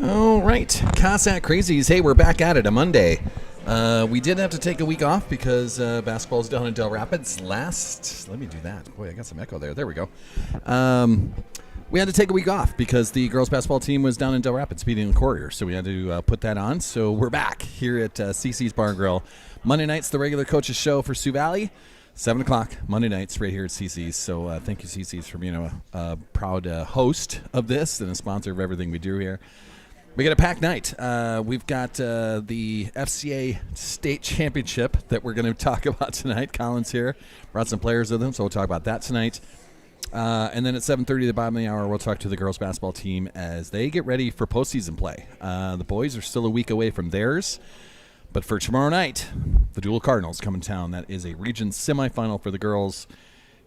All right, Cossack Crazies. Hey, we're back at it, a Monday. We did have to take a week off because basketball's down in Del Rapids let me do that. Boy, I got some echo there. There we go. We had to take a week off because the girls basketball team was down in Del Rapids beating the Courier, so we had to put that on. So we're back here at CC's Bar and Grill. Monday nights, the regular coaches show for Sioux Valley. 7 o'clock Monday nights right here at CC's. So thank you, CC's, for being a proud host of this and a sponsor of everything we do here. We got a packed night. We've got the FCA State Championship that we're going to talk about tonight. Colin's here. Brought some players with him, so we'll talk about that tonight. And then at 7:30, the bottom of the hour, we'll talk to the girls basketball team as they get ready for postseason play. The boys are still a week away from theirs. But for tomorrow night, the Dual Cardinals come in town. That is a region semifinal for the girls.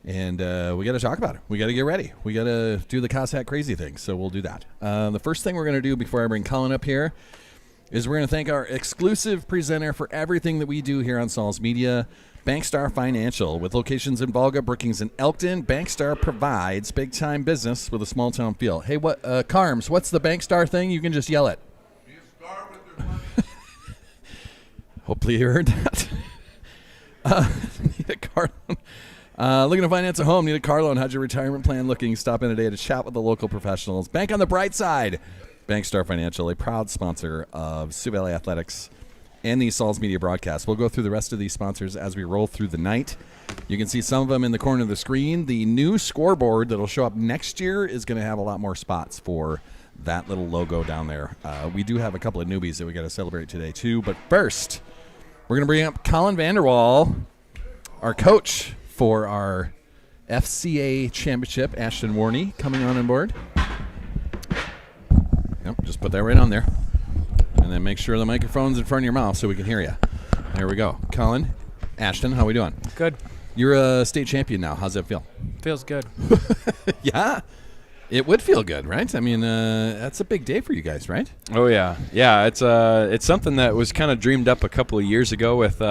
And we got to talk about it. We got to get ready. We got to do the Cossack crazy thing, so we'll do that. The first thing we're going to do before I bring Colin up here is we're going to thank our exclusive presenter for everything that we do here on Saul's Media, Bankstar Financial. With locations in Volga, Brookings, and Elkton, Bankstar provides big-time business with a small-town feel. Hey, Carms, what's the Bankstar thing? You can just yell it. Be a star with their money. Hopefully you heard that. Need a car loan. Looking to finance a home, need a car loan. How's your retirement plan looking? Stop in today to chat with the local professionals. Bank on the bright side. Bankstar Financial, a proud sponsor of Sioux Valley Athletics and the Saul's Media broadcast. We'll go through the rest of these sponsors as we roll through the night. You can see some of them in the corner of the screen. The new scoreboard that'll show up next year is going to have a lot more spots for that little logo down there. We do have a couple of newbies that we got to celebrate today too. But first, we're going to bring up Colin Vanderwall, our coach for our FCA Championship. Ashton Warney coming on board. Yep, just put that right on there. And then make sure the microphone's in front of your mouth so we can hear you. There we go. Colin, Ashton, how we doing? Good. You're a state champion now. How's that feel? Feels good. Yeah. It would feel good, right? I mean, that's a big day for you guys, right? Oh, yeah. Yeah, it's something that was kind of dreamed up a couple of years ago with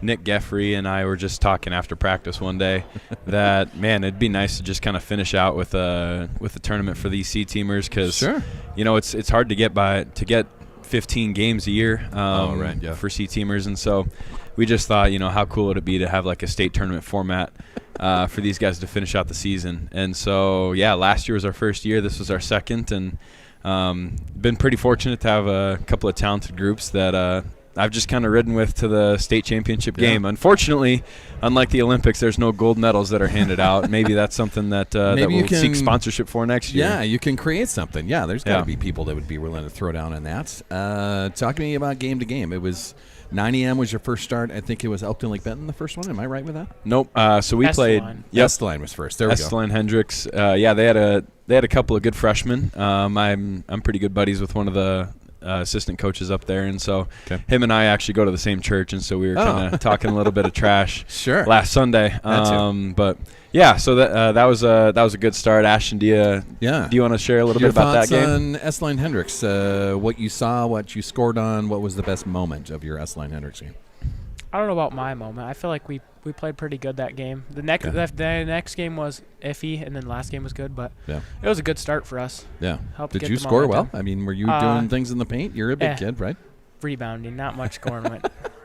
Nick Geffrey and I were just talking after practice one day that, man, it'd be nice to just kind of finish out with a tournament for these C-teamers because, sure, you know, it's hard to get 15 games a year for C-teamers. And so we just thought, you know, how cool would it be to have like a state tournament format for these guys to finish out the season. And so, yeah, last year was our first year. This was our second. And been pretty fortunate to have a couple of talented groups that I've just kind of ridden with to the state championship game. Unfortunately, unlike the Olympics, there's no gold medals that are handed out. Maybe that's something that we'll seek sponsorship for next year. Yeah, you can create something. Yeah, there's got to be people that would be willing to throw down on that. Talk to me about game to game. It was 9 a.m. was your first start. I think it was Elkton Lake Benton the first one. Am I right with that? Nope. So we played. Yep. Estline was first. There we go. Estline Hendricks. Yeah, they had a couple of good freshmen. I'm pretty good buddies with one of the assistant coaches up there, and so him and I actually go to the same church, and so we were kind of talking a little bit of trash last Sunday. But yeah, so that was a good start. Ashton, do you want to share a little bit about that game? On Estline Hendricks, what you saw, what you scored on, what was the best moment of your Estline Hendricks game? I don't know about my moment. I feel like we played pretty good that game. The next game was iffy, and then last game was good, but it was a good start for us. Yeah. Did you score well? I mean, were you doing things in the paint? You're a big kid, right? Rebounding, not much scoring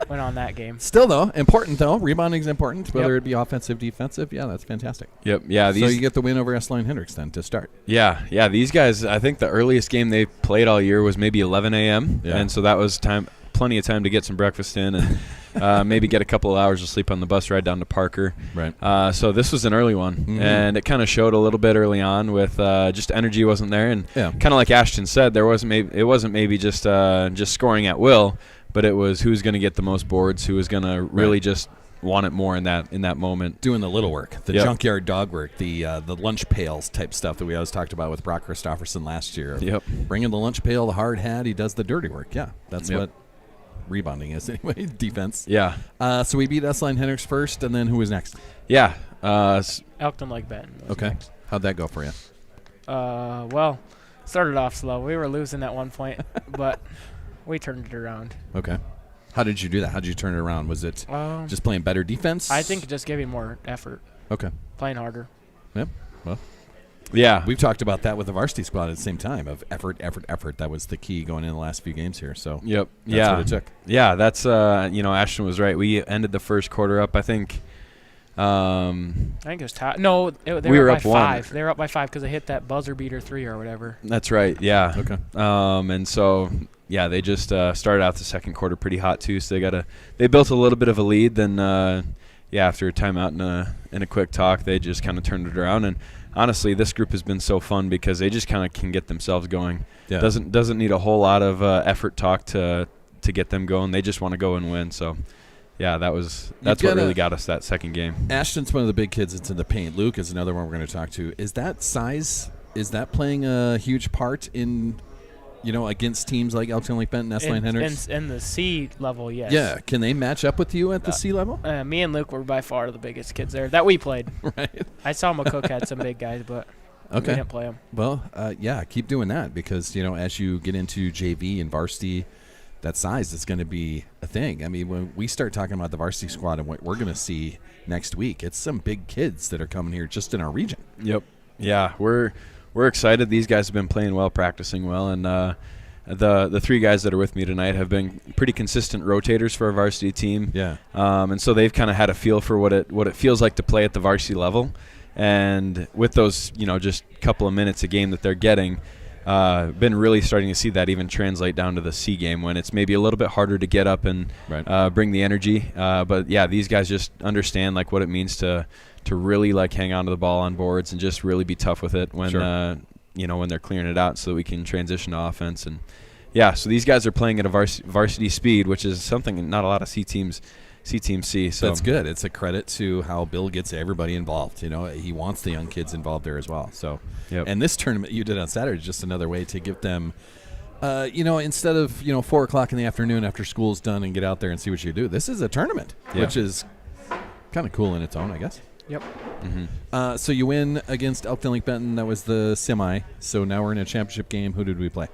went on that game. Still, though, important, though. Rebounding is important, whether it be offensive, defensive. Yeah, that's fantastic. Yep. Yeah. So you get the win over Estline Hendricks then to start. Yeah. Yeah. These guys, I think the earliest game they played all year was maybe 11 a.m., and so that was plenty of time to get some breakfast in and maybe get a couple of hours of sleep on the bus ride down to Parker. Right. So this was an early one, and it kind of showed a little bit early on with just energy wasn't there, and kind of like Ashton said, it wasn't maybe just scoring at will, but it was who's going to get the most boards, who was going to really just want it more in that moment. Doing the little work, the junkyard dog work, the lunch pails type stuff that we always talked about with Brock Christofferson last year. Yep. Bringing the lunch pail, the hard hat, he does the dirty work. Yeah, that's what rebounding is anyway, defense. Yeah. So we beat S-Line Hendricks first, and then who was next? Yeah. Elkton Lake Benton. Okay. Next. How'd that go for you? Well, started off slow. We were losing at one point, but we turned it around. Okay. How did you do that? How did you turn it around? Was it just playing better defense? I think just giving more effort. Okay. Playing harder. Yep. Well, yeah. We've talked about that with the varsity squad at the same time of effort. That was the key going in the last few games here. So that's what it took. Yeah, that's Ashton was right. We ended the first quarter up, I think. I think it was tied. No, they were up by 5. They were up by 5 because they hit that buzzer beater 3 or whatever. That's right. Yeah. Okay. And so they just started out the second quarter pretty hot too. So they built a little bit of a lead. Then after a timeout and a quick talk, they just kind of turned it around. And honestly, this group has been so fun because they just kind of can get themselves going. Yeah. Doesn't need a whole lot of effort talk to get them going. They just want to go and win. So. Yeah, that's what really got us that second game. Ashton's one of the big kids that's in the paint. Luke is another one we're going to talk to. Is that size, is that playing a huge part in, against teams like Elkton Lake Benton, S-Line Hendricks? In the C level, yes. Yeah. Can they match up with you at the C level? Me and Luke were by far the biggest kids there that we played. Right. I saw McCook had some big guys, but we didn't play them. Well, keep doing that because, as you get into JV and varsity, that size is going to be a thing. I mean, when we start talking about the varsity squad and what we're going to see next week, it's some big kids that are coming here just in our region. Yep. Yeah, we're excited. These guys have been playing well, practicing well, and the 3 guys that are with me tonight have been pretty consistent rotators for our varsity team. Yeah. And so they've kind of had a feel for what it feels like to play at the varsity level, and with those just a couple of minutes a game that they're getting. Been really starting to see that even translate down to the C game when it's maybe a little bit harder to get up and bring the energy. But these guys just understand what it means to really hang on to the ball on boards and just really be tough with it when when they're clearing it out so that we can transition to offense. And so these guys are playing at a varsity speed, which is something not a lot of C teams see. So that's good. It's a credit to how Bill gets everybody involved. He wants the young kids involved there as well. So, and this tournament you did on Saturday is just another way to give them, instead of 4:00 in the afternoon after school's done and get out there and see what you do. This is a tournament, which is kind of cool in its own, I guess. Yep. Mm-hmm. So you win against Elkton Lake Benton. That was the semi. So now we're in a championship game. Who did we play?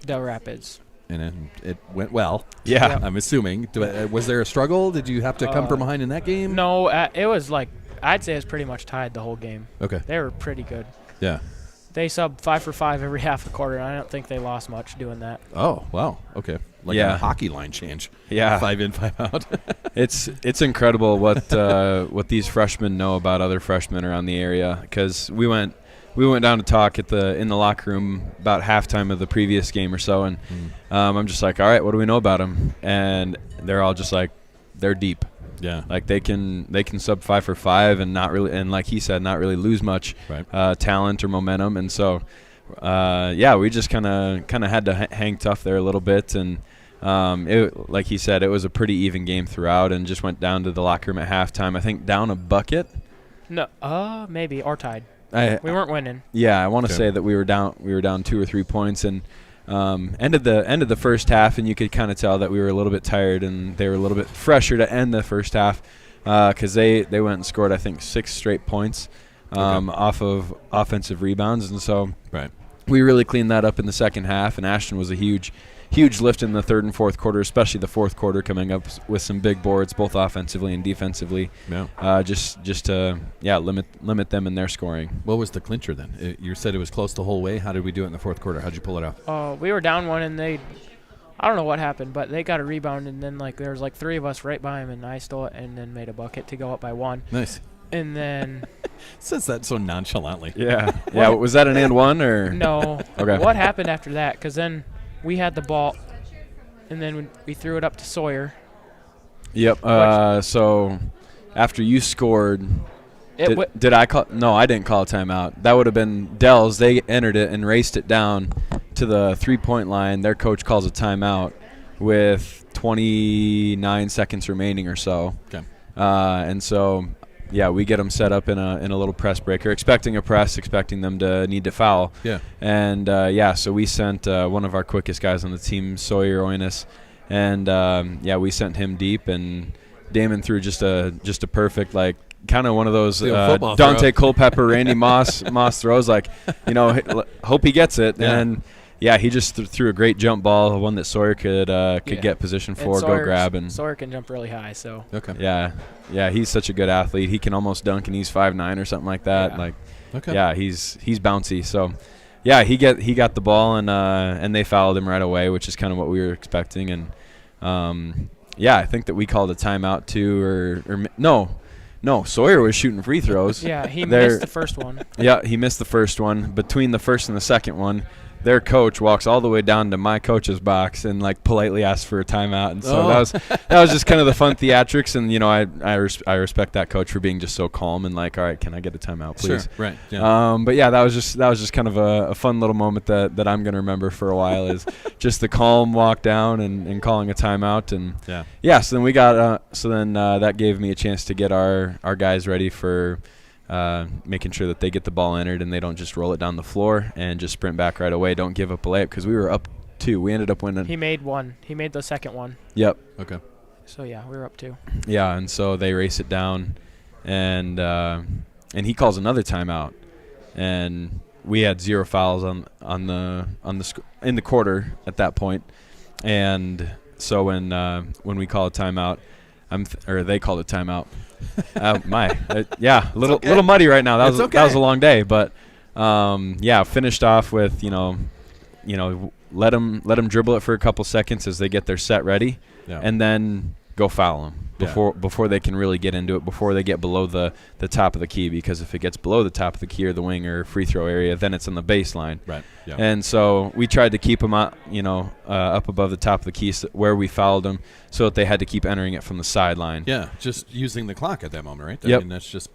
Del Rapids. And it went well. Yeah. I'm assuming. Was there a struggle? Did you have to come from behind in that game? No, it was I'd say it was pretty much tied the whole game. Okay. They were pretty good. Yeah. They subbed 5 for 5 every half a quarter, and I don't think they lost much doing that. Oh, wow. Okay. A hockey line change. Yeah. 5 in, 5 out. It's incredible what these freshmen know about other freshmen around the area because we went down to talk in the locker room about halftime of the previous game or so, and I'm just like, all right, what do we know about them? And they're all just they're deep. Yeah. They can sub 5 for 5 and not really, and like he said, not really lose much talent or momentum. And so, we just kind of had to hang tough there a little bit. And like he said, it was a pretty even game throughout, and just went down to the locker room at halftime. I think down a bucket. No, maybe or tied. We weren't winning. Yeah, I want to say that we were down 2 or 3 points, and ended the first half, and you could kind of tell that we were a little bit tired, and they were a little bit fresher to end the first half because they went and scored, I think, 6 straight points off of offensive rebounds, and so we really cleaned that up in the second half. And Ashton was a huge lift in the third and fourth quarter, especially the fourth quarter, coming up with some big boards, both offensively and defensively. Yeah. Just to limit them in their scoring. What was the clincher then? You said it was close the whole way. How did we do it in the fourth quarter? How'd you pull it off? We were down 1, and I don't know what happened, but they got a rebound, and then there was 3 of us right by him, and I stole it and then made a bucket to go up by 1. Nice. And then says that so nonchalantly. Yeah. Yeah. Was that an and 1 or no? Okay. What happened after that? Because then we had the ball, and then we threw it up to Sawyer. Yep. So after you scored, did I call? No, I didn't call a timeout. That would have been Dell's. They entered it and raced it down to the 3-point line. Their coach calls a timeout. with 29 seconds remaining or so. Okay. And so, yeah, we get them set up in a little press breaker, expecting a press, expecting them to need to foul. Yeah. And, so we sent one of our quickest guys on the team, Sawyer Oinus, and, we sent him deep, and Damon threw just a perfect, like, kind of one of those Dante Culpepper, Randy Moss throws, like, hope he gets it. Yeah. And, yeah, he just threw a great jump ball, one that Sawyer could get position for, go grab. And Sawyer can jump really high, so. Okay. Yeah, he's such a good athlete. He can almost dunk, and he's 5'9" or something like that. Yeah. He's bouncy. So, yeah, he got the ball, and they fouled him right away, which is kind of what we were expecting. And, I think that we called a timeout too, No, Sawyer was shooting free throws. Yeah, he missed the first one. Yeah, he missed the first one. Between the first and the second one, their coach walks all the way down to my coach's box and like politely asks for a timeout. And so that was just kind of the fun theatrics. And I respect that coach for being just so calm and like, all right, can I get a timeout, please? Sure, right. Yeah. But yeah, that was just kind of a fun little moment that I'm gonna remember for a while is just the calm walk down and calling a timeout. And so then we got that gave me a chance to get our guys ready for making sure that they get the ball entered and they don't just roll it down the floor and just sprint back right away. Don't give up a layup because we were up 2. We ended up winning. He made one. He made the second one. Yep. Okay. So, yeah, we were up 2. Yeah, and so they race it down, and he calls another timeout, and we had 0 fouls in the quarter at that point, and so when we call a timeout, they called a timeout. Little muddy right now. That was a long day, but finished off with let them dribble it for a couple seconds as they get their set ready, and then go foul them before they can really get into it, before they get below the top of the key, because if it gets below the top of the key or the wing or free throw area, then it's in the baseline. Right. Yeah. And so we tried to keep them up above the top of the key where we fouled them, so that they had to keep entering it from the sideline. Yeah, just using the clock at that moment, right? Yep. I mean, that's just.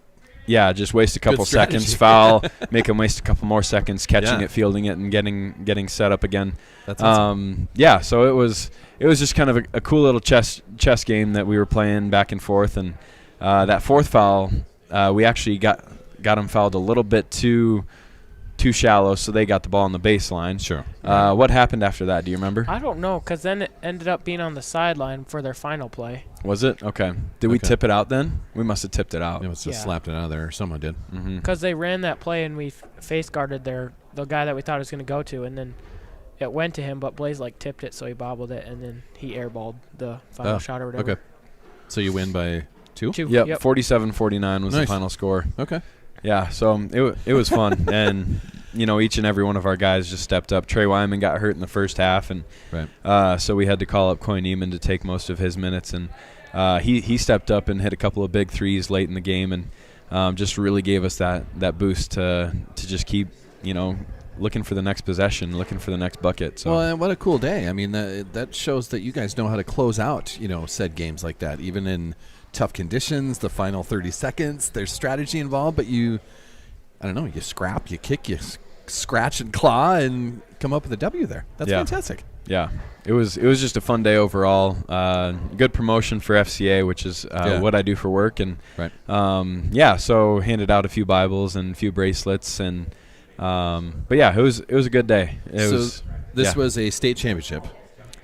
Yeah, just waste a couple seconds, foul, make them waste a couple more seconds catching it, fielding it, and getting set up again. That's awesome. So it was just kind of a cool little chess game that we were playing back and forth. And that fourth foul, we actually got them fouled a little bit too shallow, so they got the ball on the baseline. Sure. What happened after that? Do you remember? I don't know, because then it ended up being on the sideline for their final play. Was it? Okay. Did we tip it out then? We must have tipped it out. It must have slapped it out of there, or someone did. Because they ran that play, and we face guarded the guy that we thought it was going to go to, and then it went to him, but Blaze tipped it, so he bobbled it, and then he airballed the final shot or whatever. Okay. So you win by 2? 2. Yep. Yep. 47-49 was the final score. Okay. Yeah, so it was fun. And, each and every one of our guys just stepped up. Trey Wyman got hurt in the first half, and so we had to call up Coy Neiman to take most of his minutes. And he stepped up and hit a couple of big threes late in the game, and just really gave us that boost to just keep, looking for the next possession, looking for the next bucket. So. Well, and what a cool day. I mean, that shows that you guys know how to close out, said games like that, even in tough conditions, the final 30 seconds. There's strategy involved, but you scrap, you kick, you scratch and claw and come up with a W there. That's fantastic. Yeah, it was just a fun day overall. Good promotion for FCA, which is what I do for work. And so handed out a few Bibles and a few bracelets. And but yeah, it was a good day. This was a state championship.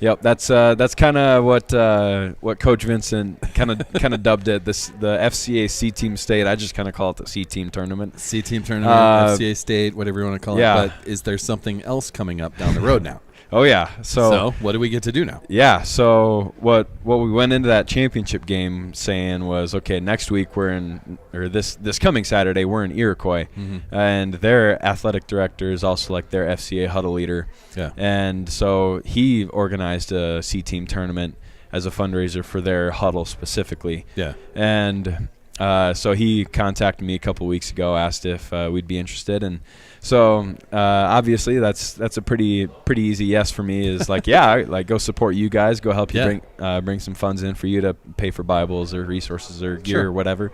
Yep, that's kind of what Coach Vincent kind of dubbed it. The FCA C Team State. I just kind of call it the C Team Tournament. C Team Tournament, FCA State, whatever you want to call it. But is there something else coming up down the road now? Oh yeah. So what do we get to do now? Yeah. So what we went into that championship game saying was, okay, next week this coming Saturday we're in Iroquois, and their athletic director is also like their FCA huddle leader. Yeah. And so he organized a C Team tournament as a fundraiser for their huddle specifically. Yeah. And so he contacted me a couple weeks ago, asked if we'd be interested, and so obviously that's a pretty easy yes for me. Is like go support you guys, go help you bring some funds in for you to pay for Bibles or resources or gear or whatever.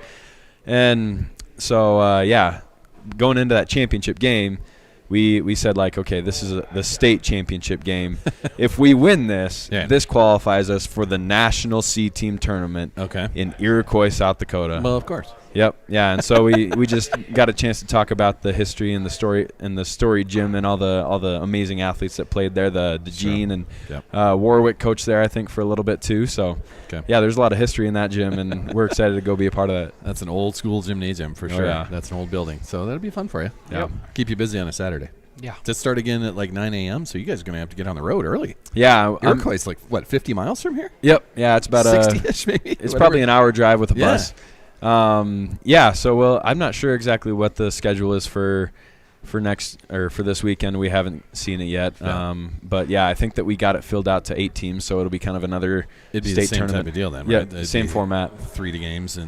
And so going into that championship game, we said, like, okay, this is the state championship game. If we win this, this qualifies us for the National C Team tournament in Iroquois, South Dakota. Well, of course. Yep. Yeah. And so we just got a chance to talk about the history and the story gym and all the amazing athletes that played there. The Gene and Warwick coached there, I think, for a little bit too. So yeah, there's a lot of history in that gym, and we're excited to go be a part of that. That's an old school gymnasium for sure. Yeah. That's an old building, so that'll be fun for you. Yeah. Keep you busy on a Saturday. Yeah. To start again at like 9 a.m., so you guys are going to have to get on the road early. Yeah. Iroquois is like, what, 50 miles from here? Yep. Yeah, it's about 60-ish maybe? It's probably an hour drive with a bus. So I'm not sure exactly what the schedule is for this weekend. We haven't seen it yet. But I think that we got it filled out to 8 teams, so it'll be kind of another It'd be state the same tournament. type of deal then, yeah, right? Same format. 3 games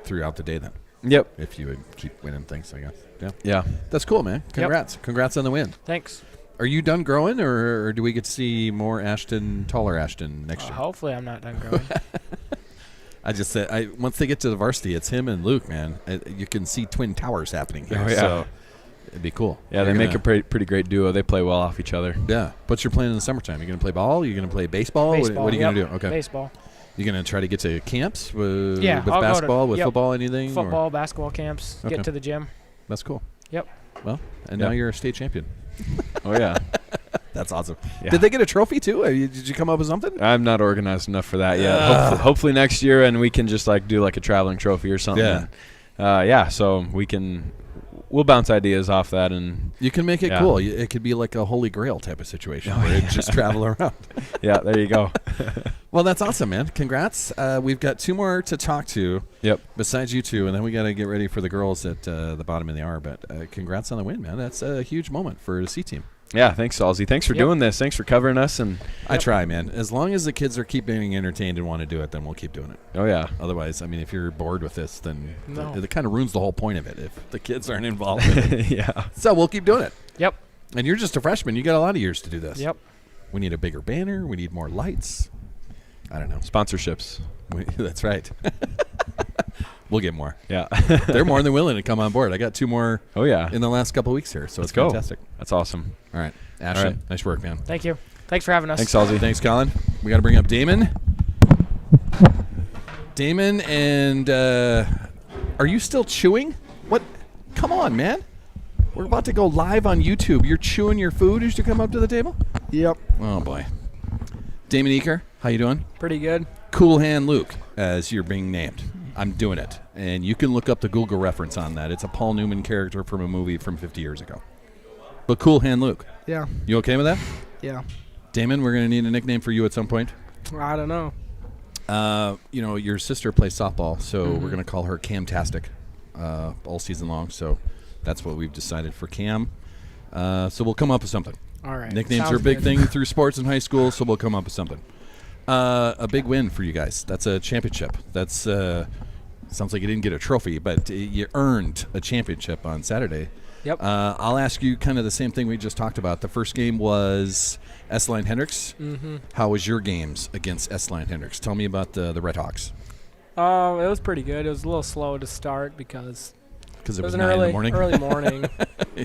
throughout the day then. Yep. If you would keep winning things, I guess. Yeah. That's cool, man. Congrats. Congrats on the win. Thanks. Are you done growing, or do we get to see more taller Ashton next year? Hopefully I'm not done growing. I just said, once they get to the varsity, it's him and Luke, man. You can see twin towers happening here, so it'd be cool. Yeah, they make a pretty great duo. They play well off each other. Yeah. What's your plan in the summertime? You going to play ball? You going to play baseball? Baseball. What are you going to do? Okay. Baseball. You going to try to get to camps with I'll basketball, with football, anything? Football, basketball camps, Okay. get to the gym. That's cool. Yep. Well, and now you're a state champion. Oh, yeah. That's awesome. Yeah. Did they get a trophy, too? Did you come up with something? I'm not organized enough for that yet. Hopefully next year, and we can just do like a traveling trophy or something. Yeah. So we'll bounce ideas off that, and you can make it cool. It could be like a Holy Grail type of situation where it just travel around. Yeah, there you go. Well, that's awesome, man. Congrats. We've got 2 more to talk to. Yep. Besides you 2, and then we got to get ready for the girls at the bottom of the hour. But congrats on the win, man. That's a huge moment for the C team. Yeah, thanks, Salzy. Thanks for doing this. Thanks for covering us. And I try, man. As long as the kids are keeping entertained and want to do it, then we'll keep doing it. Oh, yeah. Otherwise, I mean, if you're bored with this, then No. it kind of ruins the whole point of it if the kids aren't involved in it. Yeah. So we'll keep doing it. Yep. And you're just a freshman. You got a lot of years to do this. Yep. We need a bigger banner. We need more lights. I don't know. Sponsorships. That's right. We'll get more. Yeah. They're more than willing to come on board. I got 2 more in the last couple of weeks here, so Let's it's go. fantastic. That's awesome. All right. Ashton, nice work, man. Thank you. Thanks for having us. Thanks, Salzy. Thanks, Colin. We got to bring up Damon. Damon, and are you still chewing? What? Come on, man. We're about to go live on YouTube. You're chewing your food as you come up to the table? Yep. Oh, boy. Damon Eaker, how you doing? Pretty good. Cool Hand Luke, as you're being named. I'm doing it. And you can look up the Google reference on that. It's a Paul Newman character from a movie from 50 years ago. But Cool Hand Luke. Yeah. You okay with that? Yeah. Damon, we're going to need a nickname for you at some point. I don't know. Your sister plays softball, so we're going to call her Camtastic all season long. So that's what we've decided for Cam. So we'll come up with something. All right. Nicknames Sounds are a big good. thing through sports in high school, so we'll come up with something. A big win for you guys. That's a championship. That's sounds like you didn't get a trophy, but you earned a championship on Saturday. Yep. I'll ask you kind of the same thing we just talked about. The first game was S-Line Hendricks. Mm-hmm. How was your games against S-Line Hendricks? Tell me about the Red Hawks. It was pretty good. It was a little slow to start because Because it was an 9 in the morning? early morning.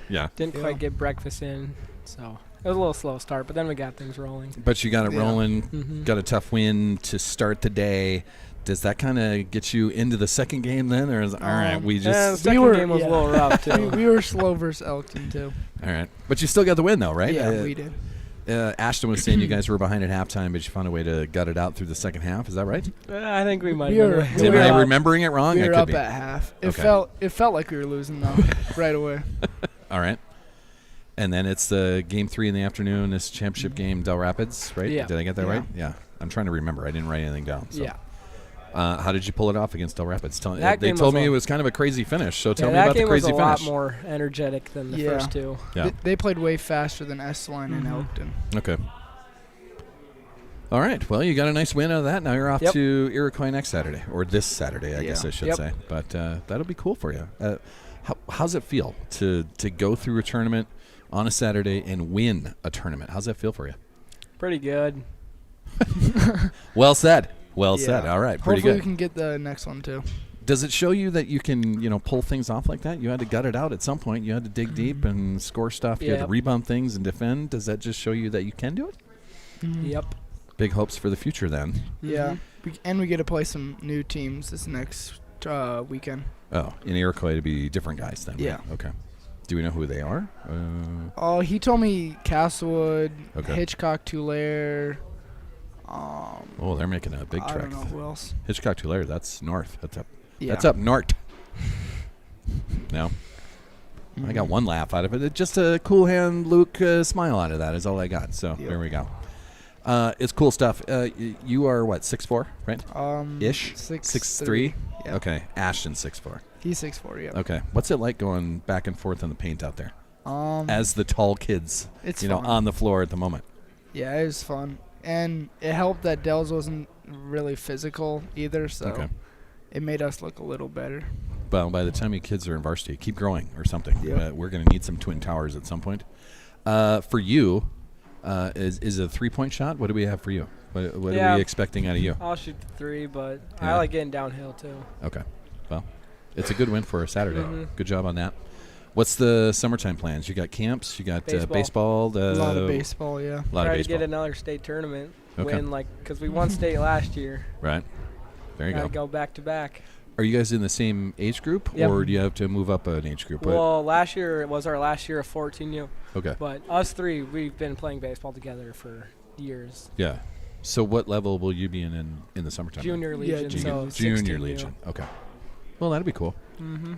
Yeah. Didn't quite get breakfast in, so it was a little slow start, but then we got things rolling. But you got it rolling, Mhm. got a tough win to start the day. Does that kind of get you into the second game then? Or is all right, we Yeah, the just... second game was a little rough, too. We were slow versus Elkton, too. All right. But you still got the win, though, right? Yeah, we did. Ashton was saying you guys were behind at halftime, but you found a way to gut it out through the second half. Is that right? I think we might We have were- been. we Am were I up- remembering it wrong? We I were could up be. at half. It Okay. felt like we were losing, though, right away. All right. And then it's the game 3 in the afternoon, this championship game, Del Rapids, right? Yeah. Did I get that Yeah. right? Yeah. I'm trying to remember. I didn't write anything down. So. Yeah. How did you pull it off against Del Rapids? That They game told was me a- it was kind of a crazy finish, so tell me that about the game was crazy a finish. lot more energetic than the Yeah. first two. Yeah. They played way faster than S-Line and Elkton. Okay. All right. Well, you got a nice win out of that. Now you're off Yep. to Iroquois next Saturday, or this Saturday, I guess I should Yep. say. But that'll be cool for you. How's it feel to go through a tournament on a Saturday and win a tournament? How's that feel for you? Pretty good. Well said. Well Yeah. said. All right. Pretty Hopefully good. we can get the next one, too. Does it show you that you can, pull things off like that? You had to gut it out at some point. You had to dig deep and score stuff. You had to rebound things and defend. Does that just show you that you can do it? Yep. Big hopes for the future then. Yeah. And we get to play some new teams this next weekend. Oh, in Iroquois to be different guys then. Yeah. Right? Okay. Do we know who they are? He told me Castlewood, Okay. Hitchcock, Tulare. Oh, they're making a big I trek. don't know who else. Hitchcock Tulare, that's north. That's up. Yeah. That's up north. No. I got one laugh out of it. Just a cool hand Luke smile out of that is all I got. So there we go. It's cool stuff. You are what, 6'4", right? Ish? 6'3"? Yeah. Okay. Ashton 6'4". He's 6'4", yeah. Okay. What's it like going back and forth in the paint out there? As the tall kids, it's fun. On the floor at the moment. Yeah, it was fun. And it helped that Dells wasn't really physical either, so it made us look a little better. Well, by the time you kids are in varsity, keep growing or something. Yep. We're going to need some twin towers at some point. For you, is it a 3-point shot? What do we have for you? What are we expecting out of you? I'll shoot the 3, but I like getting downhill too. Okay. Well, it's a good win for a Saturday. Good job on that. What's the summertime plans? You got camps? You got baseball? A lot of baseball, yeah. Try to get another state tournament win, because we won state last year. Right. There you go. Go back to back. Are you guys in the same age group, or do you have to move up an age group? Well, last year was our last year of 14U. Okay. But us 3, we've been playing baseball together for years. Yeah. So what level will you be in the summertime? Junior Legion. Yeah, Junior 16U. Legion. Okay. Well, that'd be cool. Mm-hmm.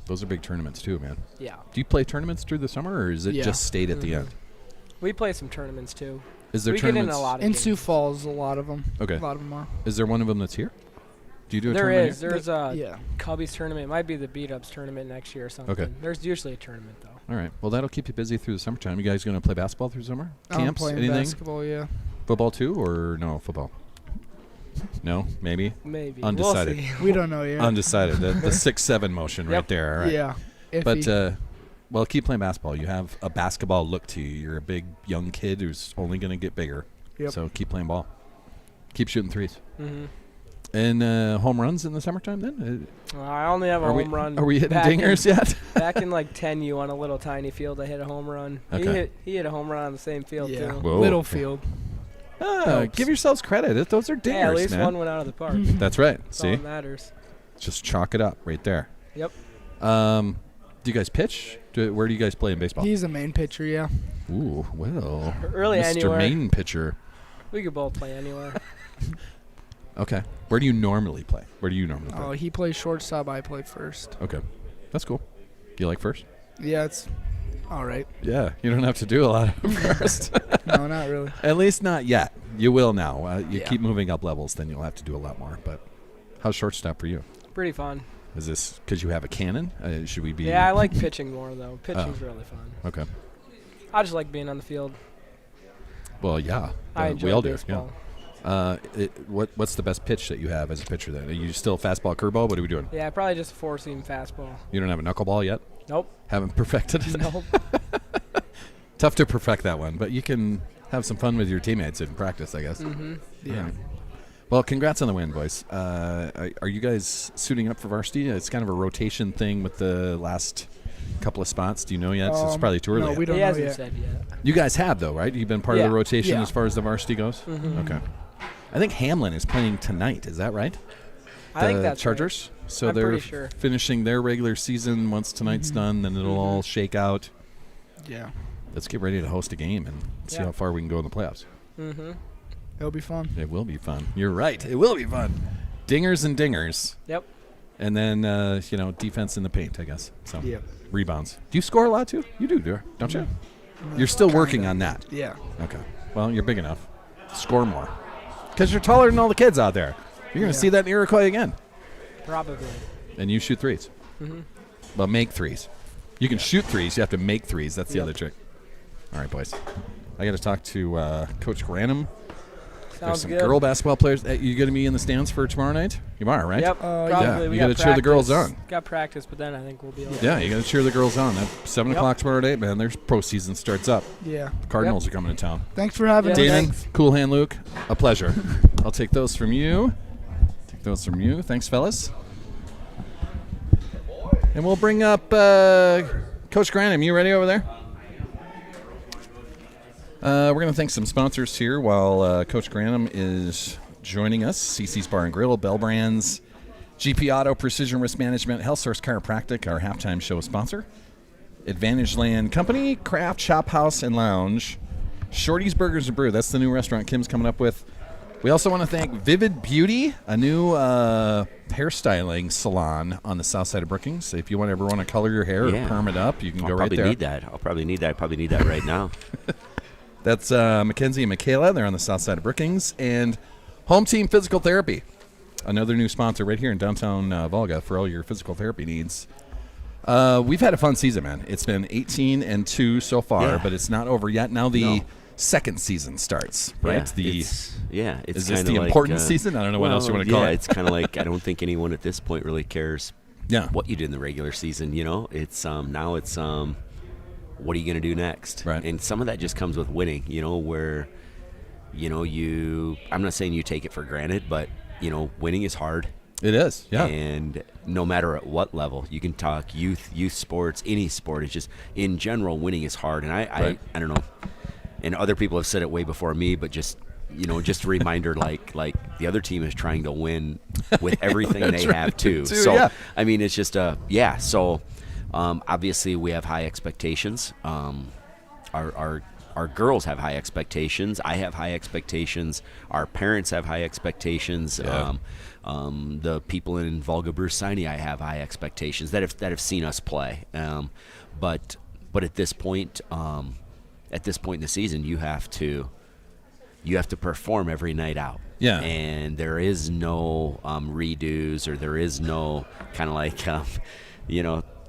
Those are big tournaments too, man. Yeah. Do you play tournaments through the summer, or is it just state at the end? We play some tournaments too. Is there we tournaments? Get in a lot of In games. Sioux Falls, a lot of them. Okay. A lot of them are. Is there one of them that's here? Do you do a There tournament is. here? There's a Yeah. Cubbies tournament. It might be the Beat Ups tournament next year or something. Okay. There's usually a tournament though. All right. Well, that'll keep you busy through the summertime. You guys going to play basketball through summer? I'm Camps? playing Anything? basketball, yeah. Football too, or no football? No, maybe. Maybe. Undecided. We'll see. We don't know yet. Undecided. The 6-7 motion right there. All right. Yeah. But Iffy. well, keep playing basketball. You have a basketball look to you. You're a big young kid who's only going to get bigger. Yep. So keep playing ball. Keep shooting threes. Mm-hmm. And home runs in the summertime then? I only have a home run. Are we hitting back dingers yet? Back in like 10U on a little tiny field, I hit a home run. Okay. He hit a home run on the same field Yeah. too. Whoa. Little field. Give yourselves credit. Those are dingers, Yeah, at least man. one went out of the park. That's right. That's See? all that matters. Just chalk it up right there. Yep. Do you guys pitch? Where do you guys play in baseball? He's a main pitcher, yeah. Ooh, well. Really Mr. anywhere. Main pitcher. We could both play anywhere. Okay. Where do you normally play? Oh, he plays shortstop. I play first. Okay. That's cool. You like first? Yeah, it's all right. Yeah. You don't have to do a lot of first. No, not really. At least not yet. You will now. You Yeah. keep moving up levels, then you'll have to do a lot more. But how's shortstop for you? Pretty fun. Is this because you have a cannon? Should we be? Yeah, I like pitching more though. Pitching's really fun. Okay. I just like being on the field. Well, yeah. I enjoy we all baseball. do. Yeah. What's the best pitch that you have as a pitcher then? Are you still fastball, curveball? What are we doing? Yeah, probably just a 4-seam fastball. You don't have a knuckleball yet? Nope. Haven't perfected it? Nope. Tough to perfect that one, but you can have some fun with your teammates in practice, I guess. Mm-hmm. Yeah. Right. Well, congrats on the win, boys. Are you guys suiting up for varsity? It's kind of a rotation thing with the last couple of spots. Do you know yet? It's probably too early. No, yet. we don't He know hasn't yet. said yet. You guys have, though, right? You've been part of Yeah. the rotation Yeah. as far as the varsity goes? Mhm. Okay. I think Hamlin is playing tonight. Is that right? I think that's Chargers. Right. So I'm they're pretty sure. finishing their regular season. Once tonight's done, then it'll all shake out. Yeah. Let's get ready to host a game and see Yeah. how far we can go in the playoffs. Mm-hmm. It'll be fun. It will be fun. You're right. It will be fun. Dingers and dingers. Yep. And then, defense in the paint, I guess. So Yep. rebounds. Do you score a lot, too? You do, don't you? You're still working on that. Yeah. Okay. Well, you're big enough. Score more. Because you're taller than all the kids out there. You're going to see that in Iroquois again. Probably. And you shoot threes. Mm-hmm. Well, make threes. You can shoot threes. You have to make threes. That's the Yep. other trick. All right, boys. I got to talk to Coach Granum. There's Sounds some good. girl basketball players. You going to be in the stands for tomorrow night? You are, right? Yep. Yeah. Probably. You We gotta got cheer the girls practice. on. Got practice, but then I think we'll be okay. Yeah, you got to cheer the girls on. At 7 Yep. o'clock tomorrow night, man, their pro season starts up. Yeah. The Cardinals are coming to town. Thanks for having us. Yeah. Damon, thanks. Cool Hand Luke, a pleasure. I'll take those from you. Thanks, fellas. And we'll bring up Coach Granham. You ready over there? We're going to thank some sponsors here while Coach Granham is joining us. CC's Bar and Grill, Bell Brands, GP Auto, Precision Risk Management, Health Source Chiropractic, our halftime show sponsor. Advantage Land Company, Craft Shop House and Lounge, Shorty's Burgers and Brew. That's the new restaurant Kim's coming up with. We also want to thank Vivid Beauty, a new hairstyling salon on the south side of Brookings. If you ever want to color your hair or perm it up, you can go right there. I'll probably need that. I probably need that right now. That's Mackenzie and Michaela. They're on the south side of Brookings. And Home Team Physical Therapy, another new sponsor right here in downtown Volga for all your physical therapy needs. We've had a fun season, man. It's been 18-2 so far, but it's not over yet. Now the second season starts, right? Is this the important season? I don't know what else you want to call it. Yeah, it's kind of like I don't think anyone at this point really cares what you did in the regular season. It's now it's what are you going to do next? Right. And some of that just comes with winning, where I'm not saying you take it for granted, but winning is hard. It is, yeah. And no matter at what level, you can talk youth sports, any sport. It's just in general, winning is hard. And I don't know. And other people have said it way before me, but just a reminder, like the other team is trying to win with everything they have too. So I mean, it's just So obviously, we have high expectations. Our girls have high expectations. I have high expectations. Our parents have high expectations. Yeah. The people in Volga Brusini, I have high expectations that have seen us play. But at this point in the season, you have to perform every night out. Yeah. And there is no redos, or there is no kind of like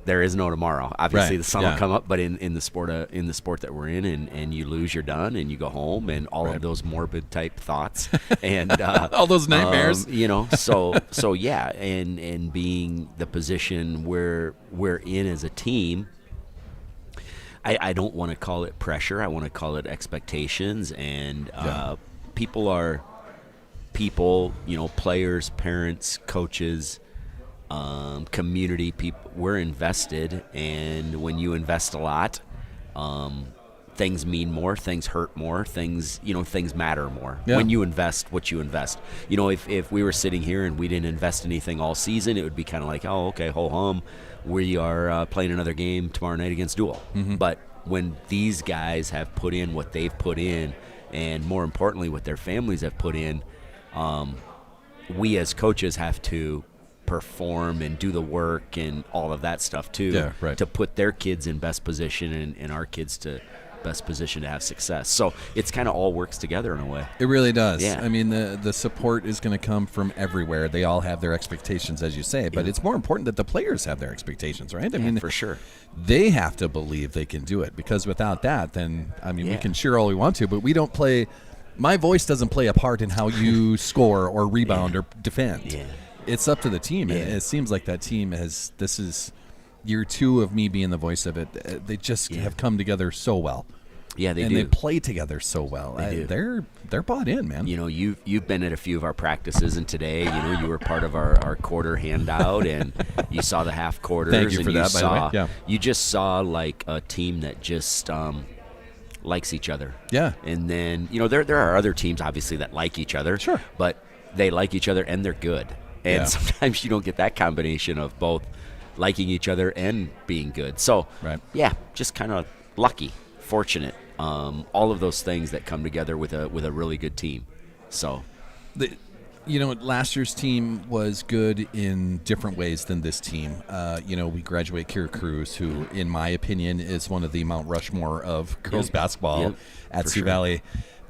there is no tomorrow. Obviously, the sun will come up, but in the sport that we're in, and you lose, you're done, and you go home, and all of those morbid type thoughts, and all those nightmares. So yeah, and being the position where we're in as a team, I don't want to call it pressure. I want to call it expectations, and people are people. Players, parents, coaches. Community people, we're invested, and when you invest a lot, things mean more, things hurt more, things matter more when you invest what you invest. If we were sitting here and we didn't invest anything all season, it would be kind of like, oh, okay, ho hum, we are playing another game tomorrow night against Dual. Mm-hmm. But when these guys have put in what they've put in, and more importantly what their families have put in, we as coaches have to perform and do the work and all of that stuff too, to put their kids in best position and our kids to best position to have success. So it's kind of all works together in a way. It really does. Yeah. I mean, the support is going to come from everywhere. They all have their expectations, as you say, but it's more important that the players have their expectations, right? I mean, for sure. They have to believe they can do it, because without that, then, I mean, we can cheer all we want to, but we don't play. My voice doesn't play a part in how you score or rebound or defend. Yeah. It's up to the team, and it seems like that team has. This is year 2 of me being the voice of it. They just have come together so well. Yeah, they do. And they play together so well. They're bought in, man. You've been at a few of our practices, and today, you were part of our quarter handout, and you saw the half quarters. Thank you for that, by the way. Yeah. You just saw like a team that just likes each other. Yeah. And then there are other teams obviously that like each other. Sure. But they like each other and they're good. And sometimes you don't get that combination of both liking each other and being good. So, just kind of lucky, fortunate, all of those things that come together with a really good team. So, last year's team was good in different ways than this team. We graduate Kira Cruz, who, in my opinion, is one of the Mount Rushmore of girls basketball at Sioux Valley.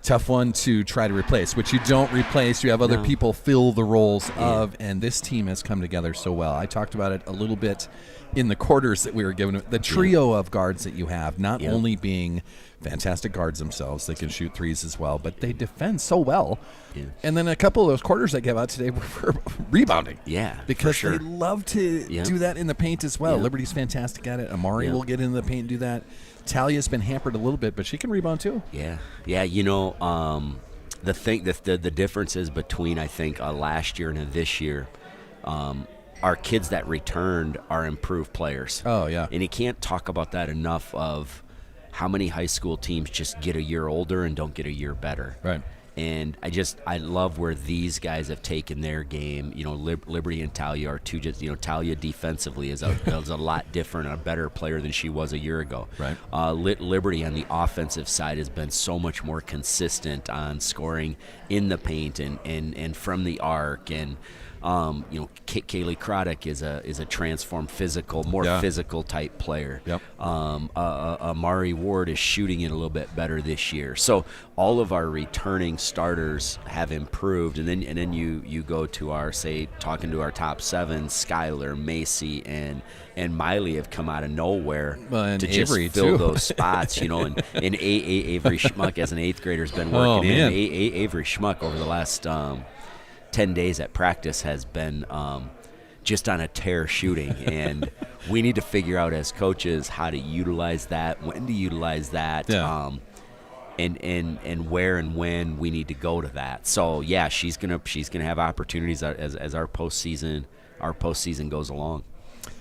Tough one to try to replace, which you don't replace. You have other people fill the roles of, and this team has come together so well. I talked about it a little bit in the quarters that we were given. The trio of guards that you have, not only being fantastic guards themselves, they can shoot threes as well, but they defend so well. Yeah. And then a couple of those quarters that gave out today were for rebounding. Yeah, because they love to do that in the paint as well. Liberty's fantastic at it. Amari will get into the paint and do that. Talia's been hampered a little bit, but she can rebound too. Yeah. The differences between, I think, last year and this year, our kids that returned are improved players. Oh, yeah. And you can't talk about that enough of how many high school teams just get a year older and don't get a year better. Right. And I love where these guys have taken their game. You know, Liberty and Talia are two. Just, you know, Talia defensively is a lot different and a better player than she was a year ago. Right. Liberty on the offensive side has been so much more consistent on scoring in the paint and from the arc. And you know, Kaylee Craddock is a transformed physical, more physical type player. Yep. Amari Ward is shooting it a little bit better this year. So all of our returning starters have improved, and then you go to our, say, talking to our top 7, Skylar, Macy, and Miley have come out of nowhere and to Avery just fill too. those spots, you know. And Avery Schmuck as an 8th grader has been working in. Avery Schmuck over the last 10 days at practice has been just on a tear shooting, and we need to figure out as coaches how to utilize that, when to utilize that, and where and when we need to go to that. So yeah, she's gonna have opportunities as our postseason goes along.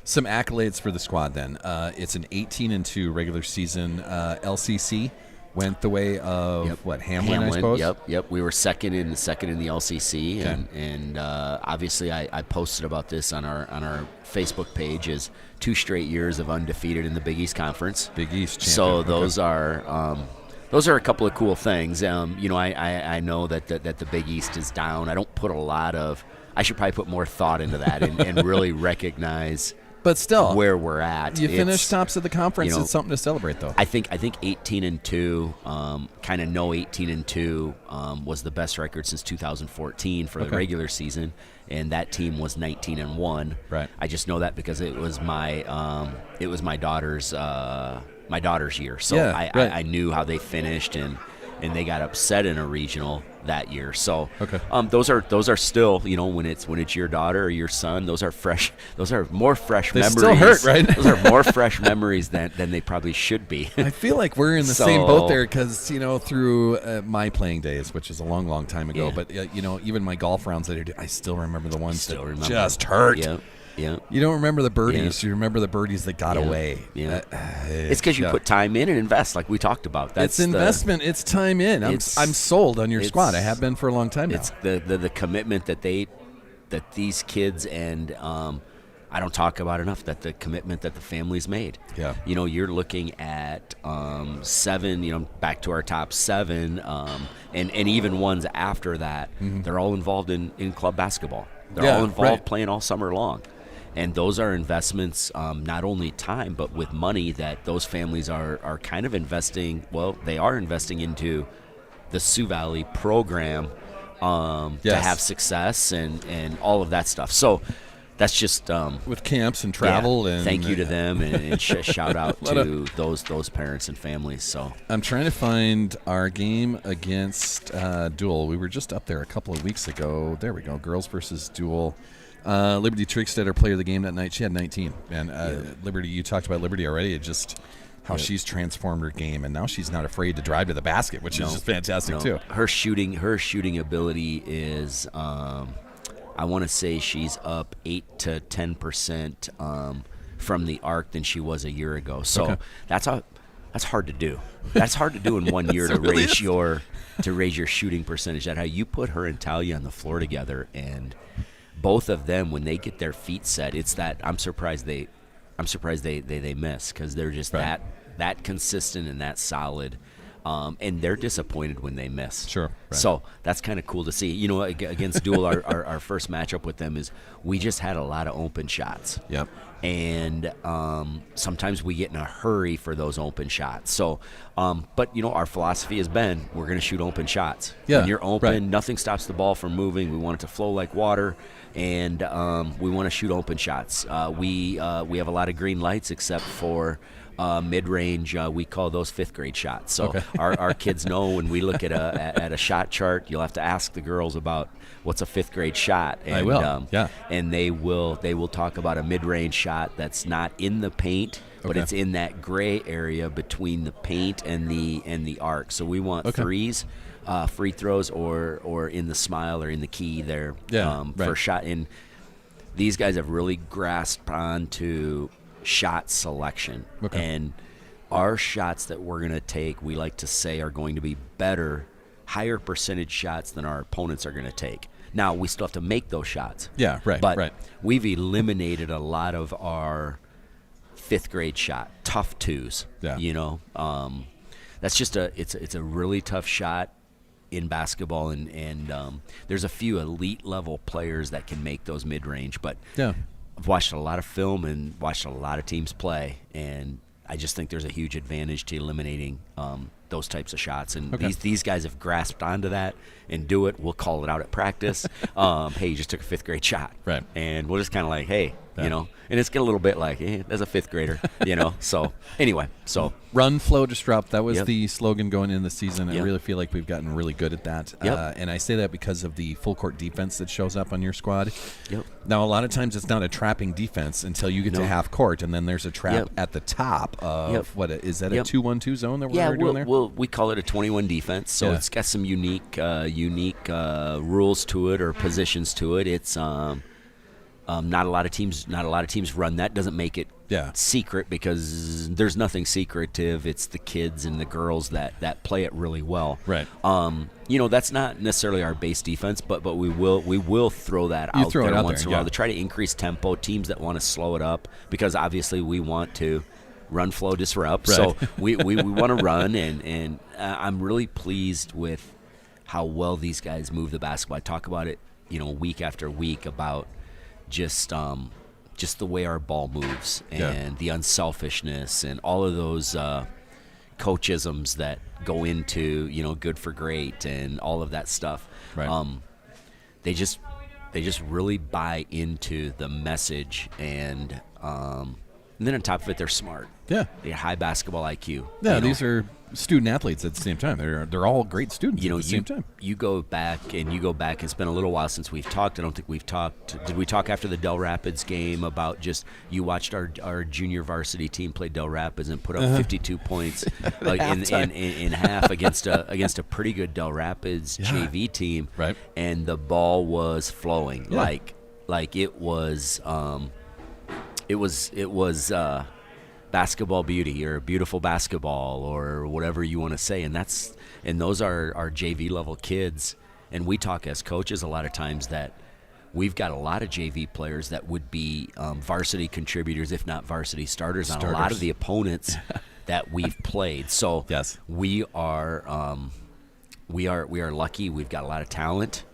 Some accolades for the squad then. It's an 18-2 regular season. LCC went the way of Hamlin, I suppose. Yep. We were second in the LCC, and obviously I posted about this on our Facebook page. Is 2 straight years of undefeated in the Big East Conference. Big East champion. So those are a couple of cool things. You know, I know that the Big East is down. I don't put a lot of. I should probably put more thought into that and really recognize. But still, where we're at, you finished tops of the conference. You know, it's something to celebrate, though. I think 18-2, kind of 18-2 was the best record since 2014 for the regular season, and that team was 19-1. Right. I just know that because it was my daughter's year, so I knew how they finished, and they got upset in a regional that year. So those are still, you know, when it's your daughter or your son, those are more fresh they memories. Still hurt, right? Those are more fresh memories than they probably should be. I feel like we're in the same boat there because, you know, through my playing days, which is a long, long time ago, but you know, even my golf rounds that I did, I still remember the ones that just hurt. Yeah. You don't remember the birdies. You remember the birdies that got away. Yeah. It's because you put time in and invest, like we talked about. That's it's investment. It's time in. I'm sold on your squad. I have been for a long time now. It's the commitment that these kids and I don't talk about enough, that the commitment that the families made. Yeah. You know, you're looking at 7, you know, back to our top 7, and even ones after that, they're all involved in club basketball. They're all involved playing all summer long. And those are investments, not only time, but with money that those families are kind of investing. Well, they are investing into the Sioux Valley program to have success and all of that stuff. So that's just with camps and travel. And thank you to them, and shout out to those parents and families. So I'm trying to find our game against Dual. We were just up there a couple of weeks ago. There we go. Girls versus Dual. Liberty Trickstead, our player of the game that night, she had 19. And Liberty, you talked about Liberty already. It just how she's transformed her game, and now she's not afraid to drive to the basket, which is just fantastic too. Her shooting ability is, I want to say she's up 8 to 10% from the arc than she was a year ago. So that's hard to do. That's hard to do in 1 year to raise your shooting percentage. That how you put her and Talia on the floor together, and both of them, when they get their feet set, it's that I'm surprised they miss, because they're just that consistent and that solid, and they're disappointed when they miss. Sure. Right. So that's kind of cool to see. You know, against Dual, our first matchup with them is we just had a lot of open shots. Yep. And sometimes we get in a hurry for those open shots. So, but you know, our philosophy has been we're going to shoot open shots. Yeah. When you're open, nothing stops the ball from moving. We want it to flow like water, and we want to shoot open shots. We have a lot of green lights, except for mid-range. We call those 5th grade shots. So our kids know when we look at a shot chart, you'll have to ask the girls about what's a 5th grade shot. And, I will. And they will talk about a mid-range shot that's not in the paint, but it's in that gray area between the paint and the arc. So we want threes, free throws, or in the smile or in the key there for shot. And these guys have really grasped onto shot selection. Okay. And our shots that we're going to take, we like to say, are going to be better, higher percentage shots than our opponents are going to take. Now, we still have to make those shots. Yeah, right, But right. we've eliminated a lot of our fifth grade shot, tough twos. Yeah. You know, that's just it's a really tough shot in basketball, and there's a few elite level players that can make those mid range. But Yeah. I've watched a lot of film and watched a lot of teams play, and I just think there's a huge advantage to eliminating those types of shots. And Okay. these guys have grasped onto that and do it. We'll call it out at practice. Hey, you just took a fifth grade shot. Right. And we'll just kind of like, hey, Yeah. you know, and it's get a little bit like, that's a fifth grader, you know. So anyway, so Run, flow, disrupt. That was Yep. the slogan going into the season. I Yep. really feel like we've gotten really good at that. Yep. And I say that because of the full court defense that shows up on your squad. Yep. Now, a lot of times it's not a trapping defense until you get to No. half court, and then there's a trap Yep. at the top of Yep. what is that Yep. a 2-1-2 zone that we're doing there? we call it a 21 defense. So Yeah. it's got some unique rules to it or positions to it. It's not a lot of teams run that. Doesn't make it Yeah. secret because there's nothing secretive. It's the kids and the girls that play it really well. Right. You know, that's not necessarily our base defense, but we will throw that You out throw it there out once there, in a while yeah. to try to increase tempo. Teams that want to slow it up, because obviously we want to run, flow, disrupt. Right. So we want to run, and I'm really pleased with how well these guys move the basketball. I talk about it, you know, week after week about just the way our ball moves and Yeah. the unselfishness and all of those coachisms that go into, you know, good for great and all of that stuff. Right. They just really buy into the message, and then on top of it, they're smart. Yeah. They have high basketball IQ. Yeah, you know? these are student athletes at the same time. They're all great students You know, at the same time. you go back. It's been a little while since we've talked. I don't think we've talked. Did we talk after the Del Rapids game about just you watched our junior varsity team play Del Rapids and put up 52 points like in half against a pretty good Del Rapids JV team, Right. And the ball was flowing like it was basketball beauty or beautiful basketball or whatever you want to say, and those are our JV level kids. And we talk as coaches a lot of times that we've got a lot of JV players that would be varsity contributors, if not varsity starters on a lot of the opponents that we've played. So Yes. we are lucky. We've got a lot of talent.